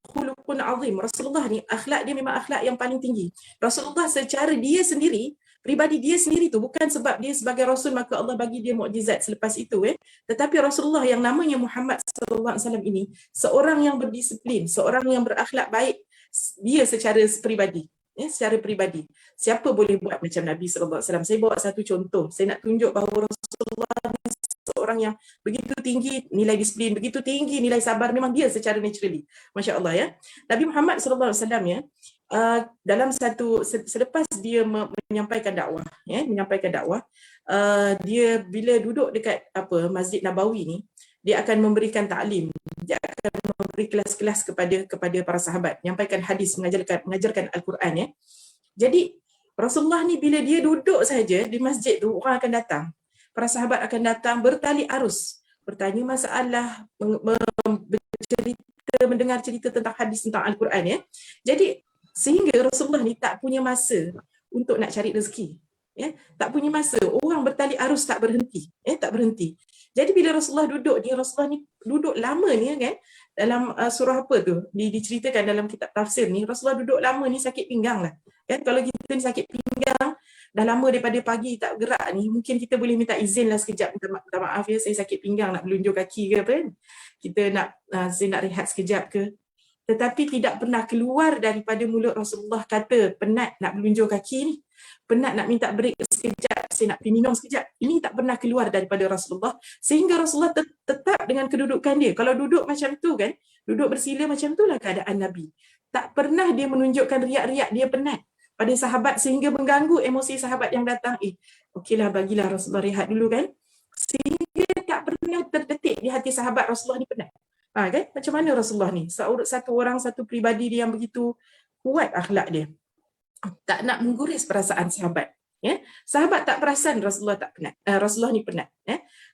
Speaker 4: khuluqun azim. Rasulullah ni akhlak dia memang akhlak yang paling tinggi. Rasulullah secara dia sendiri, pribadi dia sendiri tu bukan sebab dia sebagai rasul maka Allah bagi dia mukjizat selepas itu tetapi Rasulullah yang namanya Muhammad sallallahu alaihi wasallam ini seorang yang berdisiplin, seorang yang berakhlak baik dia secara pribadi. Secara pribadi. Siapa boleh buat macam Nabi sallallahu alaihi wasallam? Saya bawa satu contoh. Saya nak tunjuk bahawa Rasulullah ni seorang yang begitu tinggi nilai disiplin, begitu tinggi nilai sabar, memang dia secara naturally. Masya-Allah ya. Nabi Muhammad sallallahu alaihi wasallam ya, dalam satu selepas dia menyampaikan dakwah dia bila duduk dekat Masjid Nabawi ni, dia akan memberikan taklim, dia akan memberi kelas-kelas kepada para sahabat, menyampaikan hadis, mengajarkan Al-Quran ya. Jadi Rasulullah ni bila dia duduk saja di masjid tu, orang akan datang. Para sahabat akan datang bertali arus, bertanya masalah, bercerita, mendengar cerita tentang hadis, tentang Al-Quran ya. Jadi sehingga Rasulullah ni tak punya masa untuk nak cari rezeki. Ya, tak punya masa. Orang bertali arus tak berhenti, tak berhenti. Jadi bila Rasulullah duduk ni, Rasulullah ni duduk lama ni kan, dalam surah apa tu diceritakan dalam kitab tafsir ni, Rasulullah duduk lama ni sakit pinggang lah. Kan kalau kita ni sakit pinggang dah lama daripada pagi tak gerak ni, mungkin kita boleh minta izin lah sekejap, minta maaf ya saya sakit pinggang, nak melunjuk kaki ke apa kan. Kita nak saya nak rehat sekejap ke. Tetapi tidak pernah keluar daripada mulut Rasulullah kata penat nak melunjuk kaki ni, penat nak minta break sekejap, saya nak pergi minum sekejap. Ini tak pernah keluar daripada Rasulullah, sehingga Rasulullah tetap dengan kedudukan dia. Kalau duduk macam tu kan, duduk bersila macam itulah keadaan Nabi. Tak pernah dia menunjukkan riak-riak dia penat pada sahabat sehingga mengganggu emosi sahabat yang datang. Okeylah, bagilah Rasulullah rehat dulu kan. Sehingga tak pernah terdetik di hati sahabat Rasulullah ni penat. Kan? Macam mana Rasulullah ni? Satu orang, satu pribadi dia yang begitu kuat akhlak dia. Tak nak mengguris perasaan sahabat. Ya? Sahabat tak perasan Rasulullah tak penat. Rasulullah ni penat.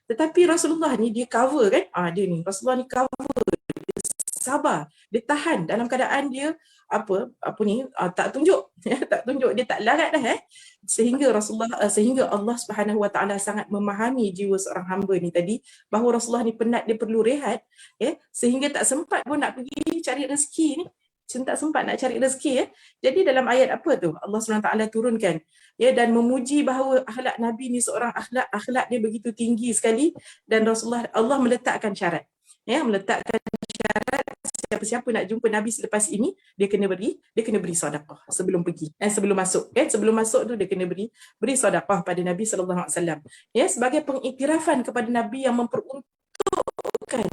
Speaker 4: Tetapi Rasulullah ni dia cover kan? Dia ni Rasulullah ni cover, dia sabar, dia tahan dalam keadaan dia tak tunjuk, tak tunjuk, dia tak larat dah sehingga Allah Subhanahu Wa Taala sangat memahami jiwa seorang hamba ni tadi bahawa Rasulullah ni penat, dia perlu rehat sehingga tak sempat pun nak pergi cari rezeki ni. Tak sempat nak cari rezeki Jadi dalam ayat apa tu Allah SWT turunkan dan memuji bahawa akhlak Nabi ni seorang akhlak dia begitu tinggi sekali, dan Rasulullah Allah meletakkan syarat. Meletakkan syarat siapa-siapa nak jumpa Nabi selepas ini dia kena beri sedekah sebelum pergi. Sebelum masuk sebelum masuk tu dia kena beri sedekah pada Nabi sallallahu alaihi wasallam. Sebagai pengiktirafan kepada Nabi yang memperuntukkan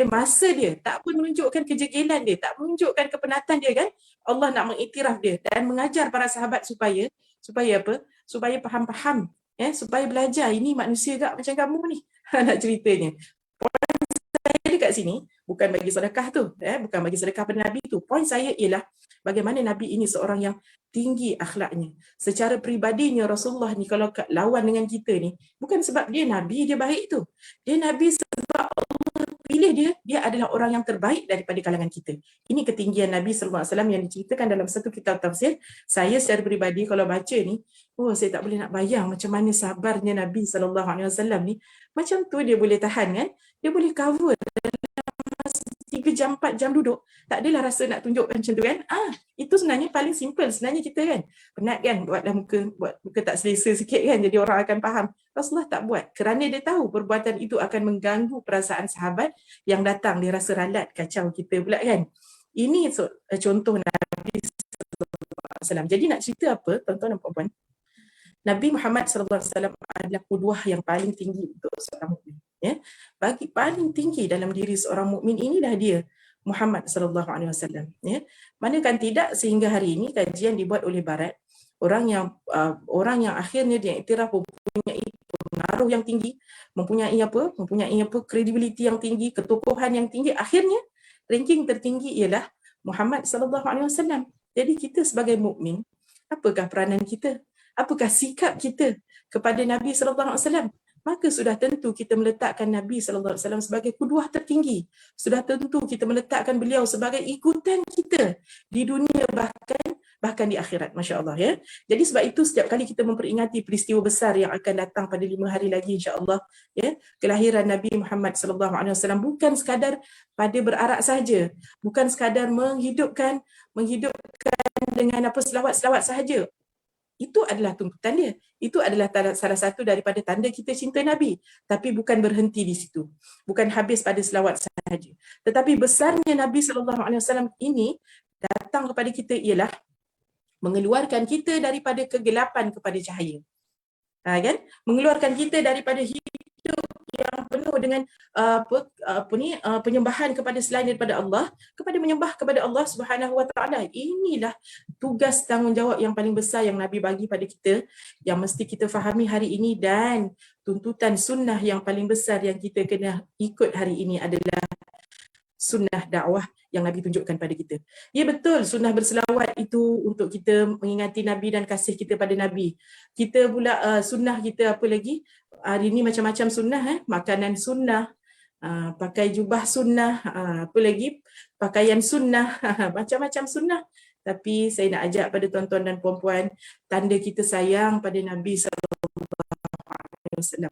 Speaker 4: masa dia, tak pun menunjukkan kejegelan dia, tak menunjukkan kepenatan dia kan. Allah nak mengiktiraf dia dan mengajar para sahabat supaya apa? Supaya faham-faham, supaya belajar ini manusia gak macam kamu ni. Nak ceritanya. Poin saya dekat sini bukan bagi sedekah tu, bukan bagi sedekah pada Nabi tu. Poin saya ialah bagaimana Nabi ini seorang yang tinggi akhlaknya. Secara peribadinya Rasulullah ni kalau lawan dengan kita ni, bukan sebab dia Nabi, dia baik tu. Dia Nabi sebab Allah pilih dia adalah orang yang terbaik daripada kalangan kita. Ini ketinggian Nabi SAW yang diceritakan dalam satu kitab tafsir. Saya secara peribadi kalau baca ni, saya tak boleh nak bayang macam mana sabarnya Nabi SAW ni. Macam tu dia boleh tahan kan? Dia boleh cover dalam 3 jam, 4 jam duduk. Tak adalah rasa nak tunjukkan macam tu kan. Itu sebenarnya paling simple sebenarnya kita kan. Penat kan buat muka tak selesa sikit kan, jadi orang akan faham. Rasulullah tak buat kerana dia tahu perbuatan itu akan mengganggu perasaan sahabat yang datang, dia rasa ralat, kacau kita pula kan. Ini contoh Nabi SAW. Jadi nak cerita apa tuan-tuan dan puan-puan? Nabi Muhammad SAW adalah qudwah yang paling tinggi untuk seorang mukmin. Bagi paling tinggi dalam diri seorang mukmin inilah dia Muhammad SAW. Manakan tidak sehingga hari ini kajian dibuat oleh Barat, orang yang akhirnya dia iktiraf mempunyai pengaruh yang tinggi, mempunyai kredibiliti yang tinggi, ketokohan yang tinggi, akhirnya ranking tertinggi ialah Muhammad SAW. Jadi kita sebagai mukmin, apakah peranan kita? Apakah sikap kita kepada Nabi SAW? maka sudah tentu kita meletakkan Nabi SAW sebagai kuduah tertinggi. Sudah tentu kita meletakkan beliau sebagai ikutan kita di dunia bahkan di akhirat, Masya Allah ya. Jadi sebab itu setiap kali kita memperingati peristiwa besar yang akan datang pada 5 hari lagi insya-Allah ya, kelahiran Nabi Muhammad SAW bukan sekadar pada berarak saja, bukan sekadar menghidupkan dengan selawat-selawat sahaja. Itu adalah tuntutan dia. Itu adalah salah satu daripada tanda kita cinta Nabi. Tapi bukan berhenti di situ. Bukan habis pada selawat sahaja. Tetapi besarnya Nabi SAW ini datang kepada kita ialah mengeluarkan kita daripada kegelapan kepada cahaya. Kan? Mengeluarkan kita daripada hidup yang penuh dengan penyembahan kepada selain daripada Allah, kepada menyembah kepada Allah Subhanahu Wa Taala. Inilah tugas tanggungjawab yang paling besar yang Nabi bagi pada kita, yang mesti kita fahami hari ini, dan tuntutan sunnah yang paling besar yang kita kena ikut hari ini adalah sunnah dakwah yang Nabi tunjukkan pada kita. Ya betul, sunnah berselawat itu untuk kita mengingati Nabi dan kasih kita pada Nabi. Kita pula sunnah kita apa lagi? Hari ini macam-macam sunnah, makanan sunnah, pakai jubah sunnah, apa lagi? Pakaian sunnah, macam-macam sunnah. Tapi saya nak ajak pada tuan-tuan dan puan-puan, tanda kita sayang pada Nabi SAW.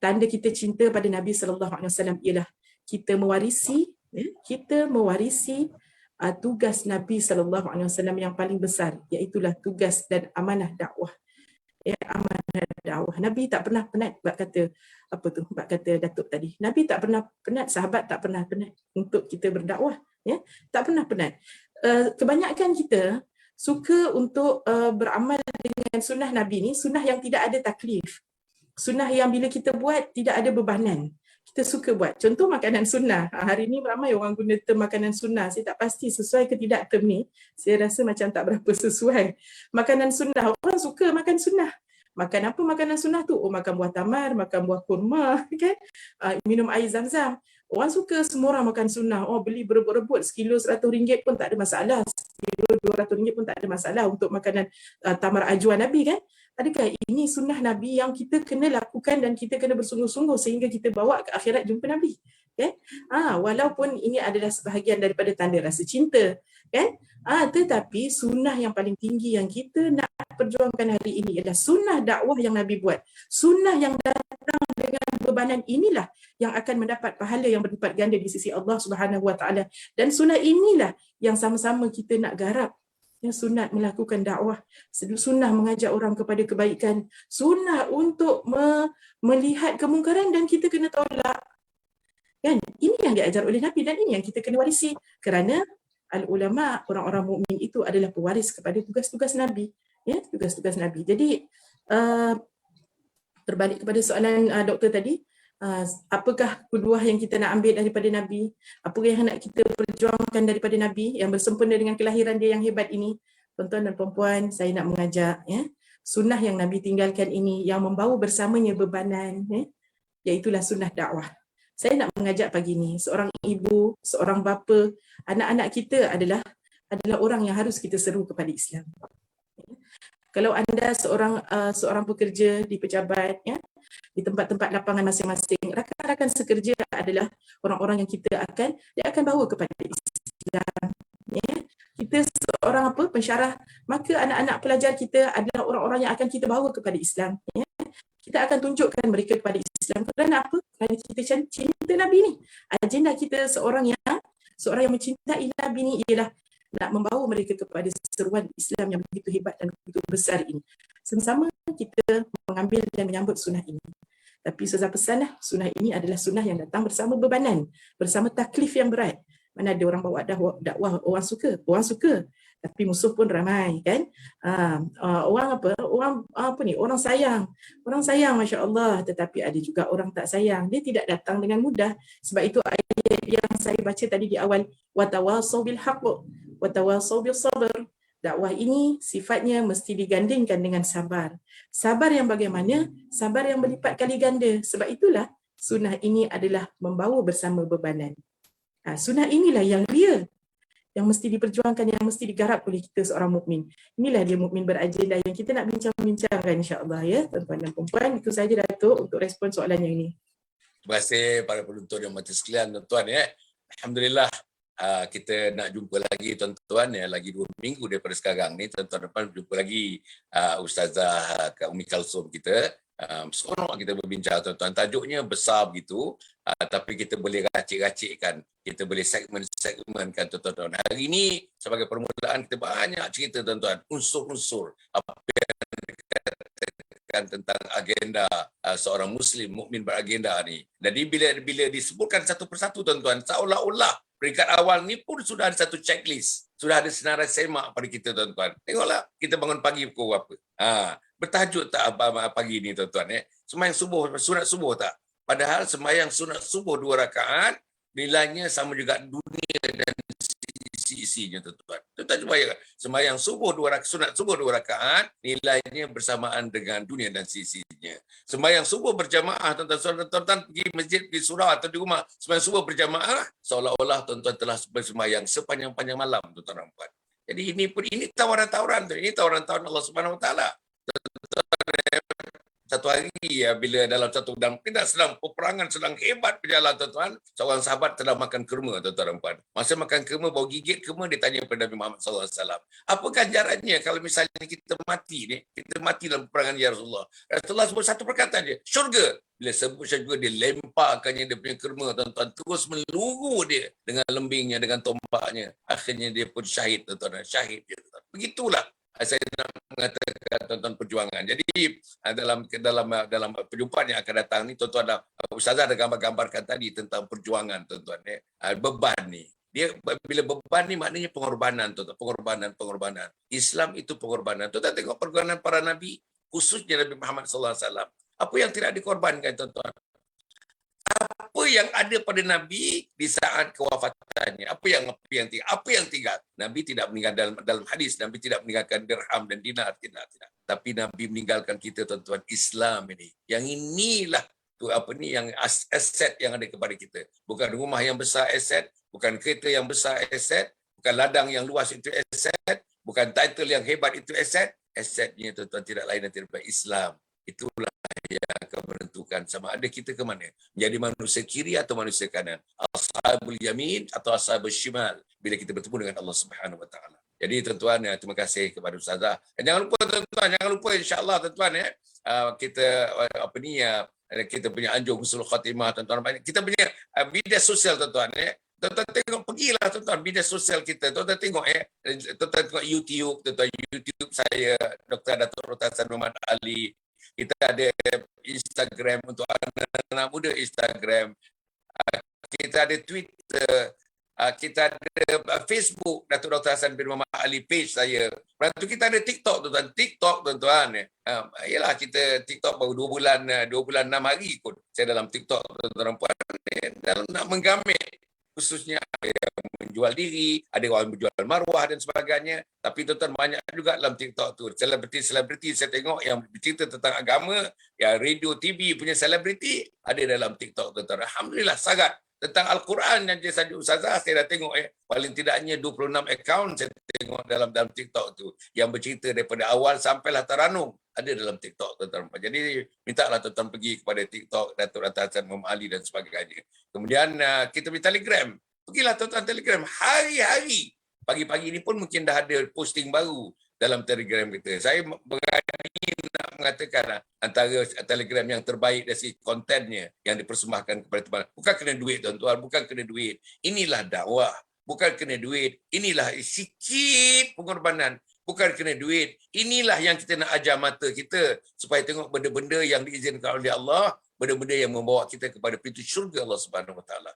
Speaker 4: Tanda kita cinta pada Nabi SAW ialah kita mewarisi tugas Nabi SAW yang paling besar, iaitulah tugas dan amanah dakwah. Ya, amanah dakwah. Nabi tak pernah penat, bab kata Datuk tadi. Nabi tak pernah penat, sahabat tak pernah penat untuk kita berdakwah, ya. Tak pernah penat. Kebanyakan kita suka untuk beramal dengan sunnah Nabi ni, sunnah yang tidak ada taklif. Sunnah yang bila kita buat tidak ada bebanan. Kita suka buat. Contoh makanan sunnah. Hari ni ramai orang guna term makanan sunnah. Saya tak pasti sesuai ke tidak term ni. Saya rasa macam tak berapa sesuai. Makanan sunnah. Orang suka makan sunnah. Makan apa makanan sunnah tu? Oh, makan buah tamar, makan buah kurma, kan? Minum air zam-zam. Orang suka, semua orang makan sunnah. Oh, beli berebut-rebut, sekilo RM100 pun tak ada masalah. Sekilo RM200 pun tak ada masalah untuk makanan tamar ajuan Nabi, kan? Adakah ini sunnah Nabi yang kita kena lakukan dan kita kena bersungguh-sungguh sehingga kita bawa ke akhirat jumpa Nabi? Kan? Walaupun ini adalah sebahagian daripada tanda rasa cinta, kan? Tetapi sunnah yang paling tinggi yang kita nak perjuangkan hari ini adalah sunnah dakwah yang Nabi buat. Sunnah yang datang dengan bebanan inilah yang akan mendapat pahala yang berlipat ganda di sisi Allah Subhanahu Wa Taala. Dan sunnah inilah yang sama-sama kita nak garap. Sunat melakukan dakwah, sunnah mengajak orang kepada kebaikan, sunnah untuk melihat kemungkaran dan kita kena tolak. Kan? Ini yang diajar oleh Nabi dan ini yang kita kena warisi. Kerana al-ulama, orang-orang mukmin itu adalah pewaris kepada tugas-tugas Nabi. Ya, tugas-tugas Nabi. Jadi, berbalik kepada soalan doktor tadi, apakah kuduah yang kita nak ambil daripada Nabi, apa yang nak kita perjuangkan daripada Nabi yang bersempena dengan kelahiran dia yang hebat ini. Tuan-tuan dan puan-puan, saya nak mengajak, ya, sunnah yang Nabi tinggalkan ini yang membawa bersamanya bebanan, ya, iaitulah sunnah dakwah. Saya nak mengajak pagi ni, seorang ibu, seorang bapa, anak-anak kita adalah orang yang harus kita seru kepada Islam. Kalau anda seorang pekerja di pejabat, ya, di tempat-tempat lapangan masing-masing, rakan-rakan sekerja adalah orang-orang yang dia akan bawa kepada Islam. Ya. Kita seorang pensyarah, maka anak-anak pelajar kita adalah orang-orang yang akan kita bawa kepada Islam. Ya. Kita akan tunjukkan mereka kepada Islam. Kerana apa? Kerana kita cinta Nabi ni. Agenda kita seorang yang mencintai Nabi ni ialah nak membawa mereka kepada seruan Islam yang begitu hebat dan begitu besar ini. Sama-sama kita mengambil dan menyambut sunnah ini. Tapi susah pesanlah, sunnah ini adalah sunnah yang datang bersama bebanan, bersama taklif yang berat. Mana ada orang bawa dakwah, orang suka. Tapi musuh pun ramai, kan? Orang sayang, masya-Allah. Tetapi ada juga orang tak sayang. Dia tidak datang dengan mudah. Sebab itu ayat yang saya baca tadi di awal, watawasau bil haqq watawasau bis sabr. Dakwah ini sifatnya mesti digandingkan dengan sabar. Sabar yang bagaimana? Sabar yang berlipat kali ganda. Sebab itulah sunnah ini adalah membawa bersama bebanan. Sunnah inilah yang real. yang mesti diperjuangkan, yang mesti digarap oleh kita seorang mukmin. Inilah dia mukmin beragenda yang kita nak bincang-bincangkan insya-Allah ya, tuan-tuan dan puan-puan. Itu saja Datuk untuk respon soalan yang ini.
Speaker 3: Terima kasih para penonton yang mati sekalian, tuan-tuan ya. Alhamdulillah kita nak jumpa lagi tuan-tuan ya, lagi 2 minggu daripada sekarang ni tuan-tuan, depan jumpa lagi Ustazah Kak Umi Kalsum kita. Seronok kita berbincang tuan-tuan, tajuknya besar begitu, tapi kita boleh racik-racikkan, kita boleh segmen-segmenkan tuan-tuan. Hari ini sebagai permulaan kita banyak cerita tuan-tuan, unsur-unsur apa yang dikatakan tentang agenda seorang muslim mukmin beragenda ni. Jadi bila disebutkan satu persatu tuan-tuan, seolah-olah peringkat awal ni pun sudah ada satu checklist, sudah ada senarai semak pada kita tuan-tuan. Tengoklah kita bangun pagi pukul berapa. Bertajuk tak pagi ni tuan-tuan sembahyang subuh, sunat subuh tak? Padahal sembahyang sunat subuh 2 rakaat nilainya sama juga dunia dan isi-isinya tuan-tuan. Tuan-tuan cuba bayangkan, sembahyang subuh 2 rakaat, sunat subuh 2 rakaat nilainya bersamaan dengan dunia dan isi-isinya. Sembahyang subuh berjamaah tuan-tuan pergi masjid, pergi surau atau di rumah sembahyang subuh berjamaah, seolah-olah tuan-tuan telah bersembahyang sepanjang-panjang malam tuan-tuan dan puan. Jadi ini tawaran-tawaran tu, ini tawaran-tawaran Allah Subhanahu Wa Taala. Satu hari bila dalam satu kita sedang peperangan sedang hebat berjalan tuan-tuan, seorang sahabat sedang makan kurma tuan-tuan dan puan. Masa makan kurma bau gigit kurma, dia tanya kepada Nabi Muhammad sallallahu alaihi wasallam, apa ganjarannya kalau misalnya kita mati dalam peperangan ya Rasulullah. Rasulullah sebut satu perkataan je, syurga. Bila sebut syurga, dia lemparkannya dia punya kurma tuan-tuan, terus meluru dia dengan lembingnya, dengan tombaknya. Akhirnya dia pun syahid tuan-tuan, syahid dia tuan-tuan. Begitulah saya nak mengatakan tuan-tuan perjuangan. Jadi dalam perjumpaan yang akan datang ni tuan-tuan, Ustazah ada gambar-gambarkan tadi tentang perjuangan tuan-tuan beban ni. Dia bila beban ni maknanya pengorbanan tuan-tuan, pengorbanan. Islam itu pengorbanan. Tuan-tuan tengok pengorbanan para nabi, khususnya Nabi Muhammad sallallahu alaihi wasallam. Apa yang tidak dikorbankan tuan-tuan? Apa yang ada pada Nabi di saat kewafatannya? Apa yang tinggal? Nabi tidak meninggal dalam hadis, Nabi tidak meninggalkan dirham dan dinar, tidak. Tapi Nabi meninggalkan kita tuan-tuan, Islam ini. Yang inilah yang aset yang ada kepada kita. Bukan rumah yang besar aset, bukan kereta yang besar aset, bukan ladang yang luas itu aset, bukan title yang hebat itu aset. Asetnya tuan-tuan tidak lain dan tidak berbeda Islam. Itulah yang akan menentukan sama ada kita ke mana. Menjadi manusia kiri atau manusia kanan. Ashabul yamin atau ashabul shimal. Bila kita bertemu dengan Allah Subhanahu Wa Taala. Jadi tuan-tuan, terima kasih kepada Ustazah. Dan jangan lupa tuan-tuan, insya-Allah tuan-tuan kita punya anjung husnul khatimah tuan-tuan. Kita punya media sosial tuan-tuan Tuan-tuan tengok, pergilah tuan-tuan media sosial kita. Tuan-tuan tengok tuan-tuan tengok YouTube, tuan-tuan YouTube saya Dr. Datuk Rotasan Muhammad Ali. Kita ada Instagram untuk anak-anak muda, Instagram. Kita ada Twitter. Kita ada Facebook, Datuk Dr. Hassan bin Muhammad Ali, page saya. Lepas tu kita ada TikTok, tuan-tuan. Yalah, kita TikTok baru 2 bulan 6 hari kot. Saya dalam TikTok, tuan-tuan puan. Dalam nak menggamit. Khususnya ada yang menjual diri, ada orang menjual maruah dan sebagainya. Tapi tuan-tuan banyak juga dalam TikTok tu. Selebriti saya tengok yang bercerita tentang agama, yang radio, TV punya selebriti, ada dalam TikTok tuan-tuan. Alhamdulillah, sangat. Tentang Al-Quran yang saja Ustazah, saya dah tengok paling tidaknya 26 akaun saya tengok dalam TikTok tu. Yang bercerita daripada awal sampailah Taranum. Ada dalam TikTok tuan-tuan. Jadi mintalah tuan-tuan pergi kepada TikTok Datuk Hassan Muhammad Ali dan sebagainya. Kemudian kita punya Telegram. Pergilah tuan-tuan Telegram. Hari-hari. Pagi-pagi ni pun mungkin dah ada posting baru dalam Telegram kita. Saya berani nak mengatakan antara Telegram yang terbaik dari segi kontennya yang dipersembahkan kepada teman. Bukan kena duit tuan-tuan. Bukan kena duit. Inilah dakwah. Bukan kena duit. Inilah sikit pengorbanan. Bukan kena duit. Inilah yang kita nak ajar mata kita supaya tengok benda-benda yang diizinkan oleh Allah, benda-benda yang membawa kita kepada pintu syurga Allah Subhanahu Wa Taala.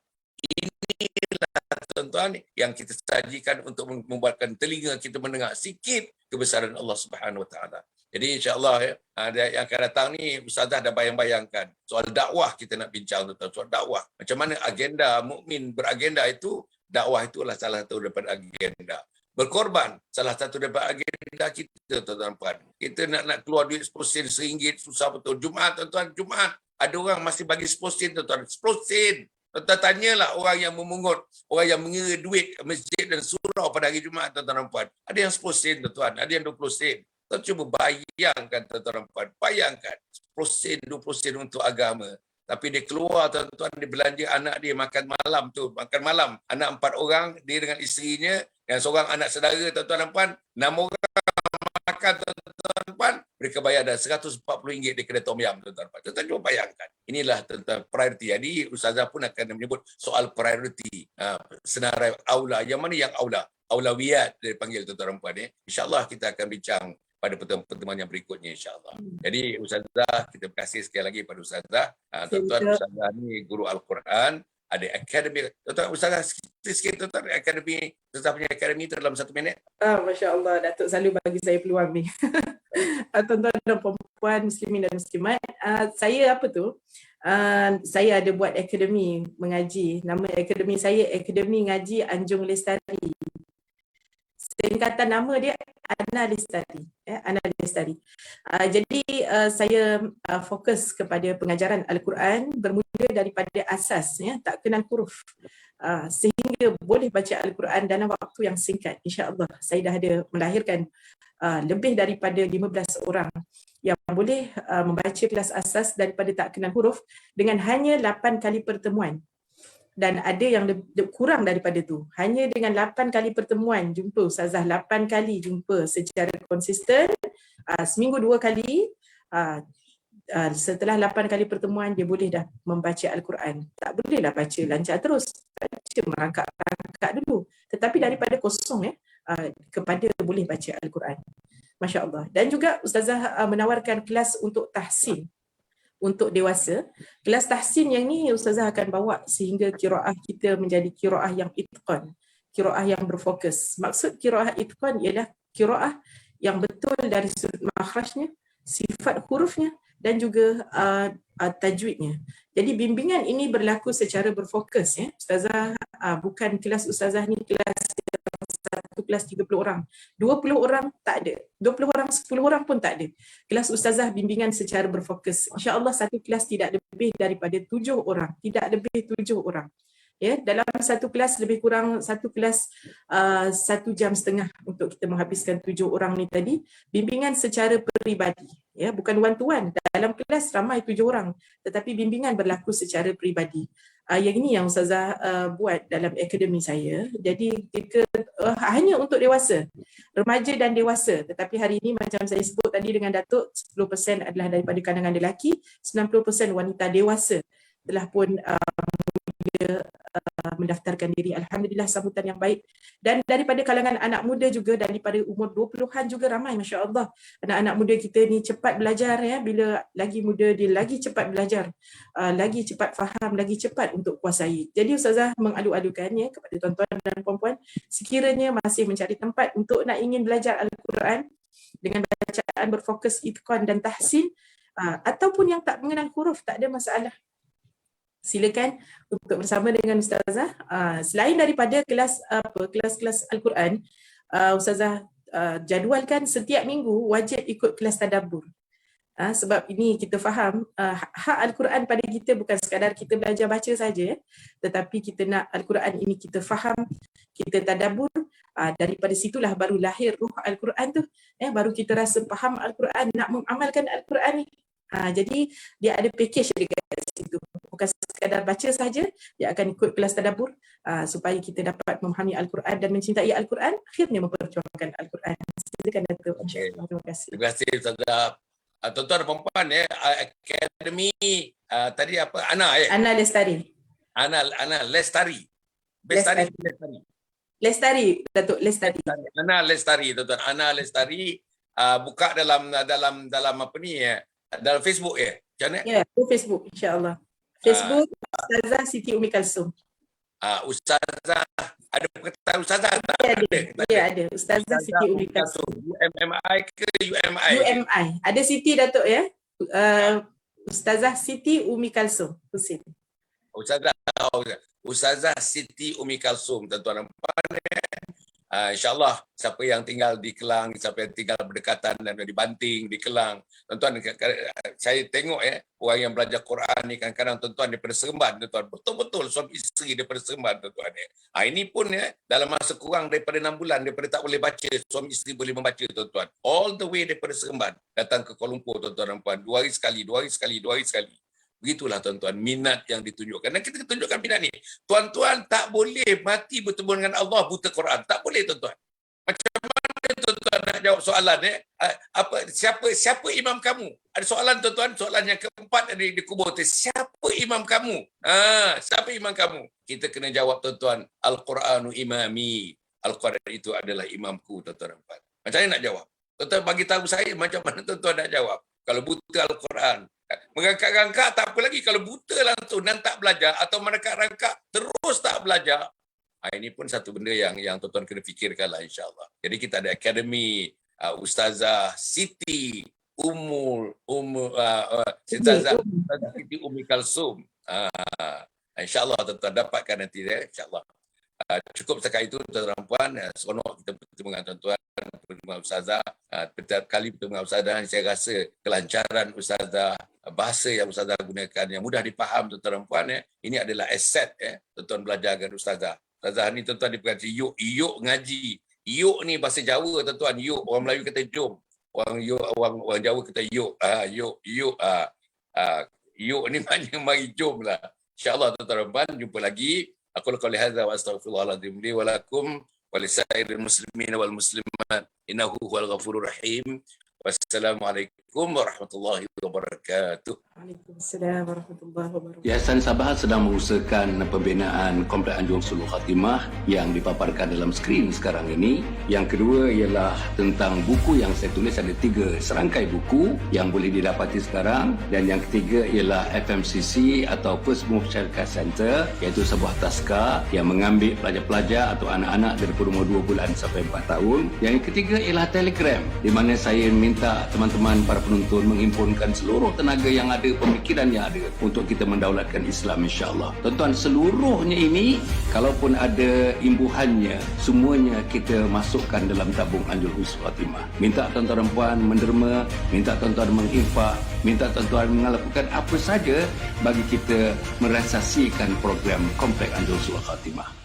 Speaker 3: Inilah tuan-tuan yang kita sajikan untuk membuatkan telinga kita mendengar sikit kebesaran Allah Subhanahu Wa Taala. Jadi insya-Allah yang akan datang ni Ustazah dah bayang-bayangkan soal dakwah kita nak bincang tuan-tuan, soal dakwah. Macam mana agenda mukmin beragenda itu, dakwah itulah salah satu daripada agenda. Berkorban salah satu daripada agenda kita tuan-tuan puan. Kita nak keluar duit 10 sen, RM1 susah betul. Jumaat tuan-tuan, Jumaat ada orang masih bagi 10 sen tuan-tuan. 10 sen Tuan-tuan tanyalah orang yang memungut, orang yang mengira duit masjid dan surau pada hari Jumaat, tuan-tuan dan puan. Ada yang 10 sen, tuan-tuan. Ada yang 20 sen. Tuan cuba bayangkan, tuan-tuan dan puan. Bayangkan 10 sen, 20 sen untuk agama. Tapi dia keluar, tuan-tuan, dia belanja anak dia makan malam tu. Makan malam. Anak 4 orang, dia dengan isterinya, dan seorang anak saudara, tuan-tuan dan puan. 6 orang makan, tuan-tuan dan puan. Mereka bayar dah RM140 di kedai Tom Yam, tuan-tuan dan puan. Tuan-tuan cuba bayangkan. Inilah tentang prioriti. Jadi Ustazah pun akan menyebut soal prioriti. Senarai aula. Yang mana yang aula? Aulawiyat dia panggil, tuan-tuan dan puan. InsyaAllah kita akan bincang pada pertemuan yang berikutnya, insyaAllah. Jadi Ustazah, kita terima kasih sekali lagi pada Ustazah. Tuan-tuan, Ustazah ni guru Al-Quran, ada akademi. Tuan-tuan, Ustazah, sikit tuan-tuan, akademi, Ustazah punya akademi itu dalam 1 minit.
Speaker 4: Masya Allah, Datuk selalu bagi saya peluang ni. Tuan-tuan dan perempuan, muslimin dan muslimat, saya apa tu? Saya ada buat akademi mengaji. Nama akademi saya Akademi Ngaji Anjung Lestari. Singkatan nama dia Ana Lestari. Ana Lestari. Jadi saya fokus kepada pengajaran Al-Quran bermula daripada asas, tak kenal huruf. Sehingga boleh baca Al-Quran dalam waktu yang singkat. InsyaAllah saya dah ada melahirkan lebih daripada 15 orang yang boleh membaca kelas asas daripada tak kenal huruf dengan hanya 8 kali pertemuan. Dan ada yang kurang daripada tu. Hanya dengan 8 kali pertemuan jumpa Ustazah, 8 kali jumpa secara konsisten, seminggu 2 kali, setelah 8 kali pertemuan dia boleh dah membaca Al-Quran. Tak bolehlah baca lancar terus. Baca merangkak-rangkak dulu. Tetapi daripada kosong kepada boleh baca Al-Quran. Masya Allah. Dan juga Ustazah menawarkan kelas untuk tahsin. Untuk dewasa, kelas tahsin yang ni Ustazah akan bawa sehingga qiraah kita menjadi qiraah yang itqan, qiraah yang berfokus. Maksud qiraah itqan ialah qiraah yang betul dari sudut makhrajnya, sifat hurufnya dan juga tajwidnya. Jadi bimbingan ini berlaku secara berfokus, Ustazah. Bukan kelas Ustazah ni kelas satu kelas 30 orang, 20 orang tak ada, 20 orang, 10 orang pun tak ada. Kelas Ustazah bimbingan secara berfokus. InsyaAllah satu kelas tidak lebih daripada 7 orang, tidak lebih 7 orang. Dalam satu kelas lebih kurang satu kelas 1 jam setengah untuk kita menghabiskan 7 orang ni tadi. Bimbingan secara peribadi, bukan one to one. Dalam kelas ramai 7 orang, tetapi bimbingan berlaku secara peribadi. Yang ini yang Ustazah buat dalam akademi saya. Jadi hanya untuk dewasa, remaja dan dewasa. Tetapi hari ini macam saya sebut tadi dengan Datuk, 10% adalah daripada kalangan lelaki, 90% wanita dewasa telah pun mendaftarkan diri. Alhamdulillah, sambutan yang baik. Dan daripada kalangan anak muda juga, daripada umur 20-an juga ramai, Masya Allah. Anak-anak muda kita ni cepat belajar, bila lagi muda dia lagi cepat belajar, lagi cepat faham, lagi cepat untuk kuasai. Jadi Ustazah mengalu-alukan kepada tuan-tuan dan puan-puan, sekiranya masih mencari tempat untuk nak ingin belajar Al-Quran dengan bacaan berfokus itqan dan tahsin, ataupun yang tak mengenal huruf, tak ada masalah. Silakan untuk bersama dengan Ustazah. Selain daripada kelas-kelas Al-Quran, Ustazah jadualkan setiap minggu wajib ikut kelas tadabbur. Sebab ini kita faham hak Al-Quran pada kita bukan sekadar kita belajar baca saja, tetapi kita nak Al-Quran ini kita faham, kita tadabbur. Daripada situlah baru lahir ruh Al-Quran tu, baru kita rasa faham Al-Quran, nak mengamalkan Al-Quran ni. Jadi dia ada package dekat situ. Bukan sekadar baca saja, dia akan ikut kelas tadabbur supaya kita dapat memahami Al-Quran dan mencintai Al-Quran, akhirnya memperjuangkan Al-Quran. Silakan Datuk. InsyaAllah. Terima kasih.
Speaker 3: Terima kasih Ustazah. Tuan-tuan dan puan-puan, akademi tadi apa? Ana
Speaker 4: Lestari.
Speaker 3: Ana Lestari.
Speaker 4: Lestari, Datuk Lestari.
Speaker 3: Ana Lestari, tuan-tuan. Ana Lestari buka dalam apa ni dalam Facebook Macam mana?
Speaker 4: Ya, Facebook insya-Allah. Facebook Ustazah Siti Umi Kalsum.
Speaker 3: Ustazah ada perkataan Ustazah tak?
Speaker 4: Ya, ada. Ustazah Siti Umi Kalsum.
Speaker 3: UMI ke UMI?
Speaker 4: UMI. Ada Siti Datuk Ustazah Siti Umi Kalsum Husin.
Speaker 3: Ustazah Siti Umi Kalsum, tuan-tuan dan puan. InsyaAllah siapa yang tinggal di Kelang, siapa yang tinggal berdekatan dan di Banting, di Kelang, tuan-tuan, saya tengok orang yang belajar Quran ni kadang-kadang tuan-tuan daripada Seremban, tuan-tuan, betul-betul suami isteri daripada Seremban, tuan-tuan. Ini pun dalam masa kurang daripada 6 bulan, daripada tak boleh baca, suami isteri boleh membaca, tuan-tuan. All the way daripada Seremban datang ke Kuala Lumpur, tuan-tuan dan puan, 2 hari sekali, 2 hari sekali, 2 hari sekali. Begitulah tuan-tuan, minat yang ditunjukkan. Dan kita tunjukkan minat ni. Tuan-tuan tak boleh mati bertemu dengan Allah buta Quran. Tak boleh tuan-tuan. Macam mana tuan-tuan nak jawab soalan siapa imam kamu? Ada soalan tuan-tuan, soalan yang keempat di kubur tu. Siapa imam kamu? Siapa imam kamu? Kita kena jawab tuan-tuan, Al-Quranu imami. Al-Quran itu adalah imamku, tuan-tuan. Macam mana nak jawab? Tuan-tuan bagi tahu saya macam mana tuan-tuan nak jawab. Kalau buta Al-Quran, merangkak-rangkak tak apa lagi. Kalau buta langsung dan tak belajar, atau merangkak-rangkak terus tak belajar, ini pun satu benda yang tuan-tuan kena fikirkanlah, insyaAllah. Jadi kita ada akademi, Ustazah Siti Siti Umi Kalsum. InsyaAllah tuan-tuan dapatkan nanti, insyaAllah. Cukup setakat itu, tuan-tuan dan puan. Seronok kita bertemu dengan tuan-tuan, bertemu dengan Ustazah. Setiap kali bertemu dengan Ustazah, saya rasa kelancaran Ustazah, bahasa yang Ustazah gunakan yang mudah dipaham, tuan-tuan dan puan. Ini adalah aset tuan-tuan belajar dengan Ustazah. Ustazah ni tuan-tuan diperkati yuk ngaji. Yuk ni bahasa Jawa, tuan-tuan. Yuk, orang Melayu kata jom. Orang Jawa kata yuk. Yuk ni maknanya mari jom lah. InsyaAllah tuan-tuan dan puan, jumpa lagi. Aku qouli hadza wa astaghfirullahaladzim li wa lakum wa lisairil muslimin wal muslimat innahu huwal ghafurur rahim. Wassalamualaikum warahmatullahi wabarakatuh.
Speaker 4: Waalaikumsalam warahmatullahi wabarakatuh.
Speaker 2: Yayasan Sabahat sedang mengusahakan pembinaan Komplek Anjung Sulul Khatimah yang dipaparkan dalam skrin sekarang ini. Yang kedua ialah tentang buku yang saya tulis, ada 3 serangkai buku yang boleh didapati sekarang. Dan yang ketiga ialah FMCC atau First Move Childcare Center, iaitu sebuah taska yang mengambil pelajar-pelajar atau anak-anak daripada umur 2 bulan sampai 4 tahun. Yang ketiga ialah Telegram, di mana saya minta teman-teman para penonton menghimpunkan seluruh tenaga yang ada, pemikiran yang ada untuk kita mendaulatkan Islam, insya-Allah. Tuan-tuan, seluruhnya ini kalaupun ada imbuhannya, semuanya kita masukkan dalam tabung Anjung Sulul Khatimah. Minta tuan-tuan dan puan menderma, minta tuan-tuan menginfak, minta tuan-tuan melakukan apa saja bagi kita merealisasikan program Komplek Anjung Sulul Khatimah.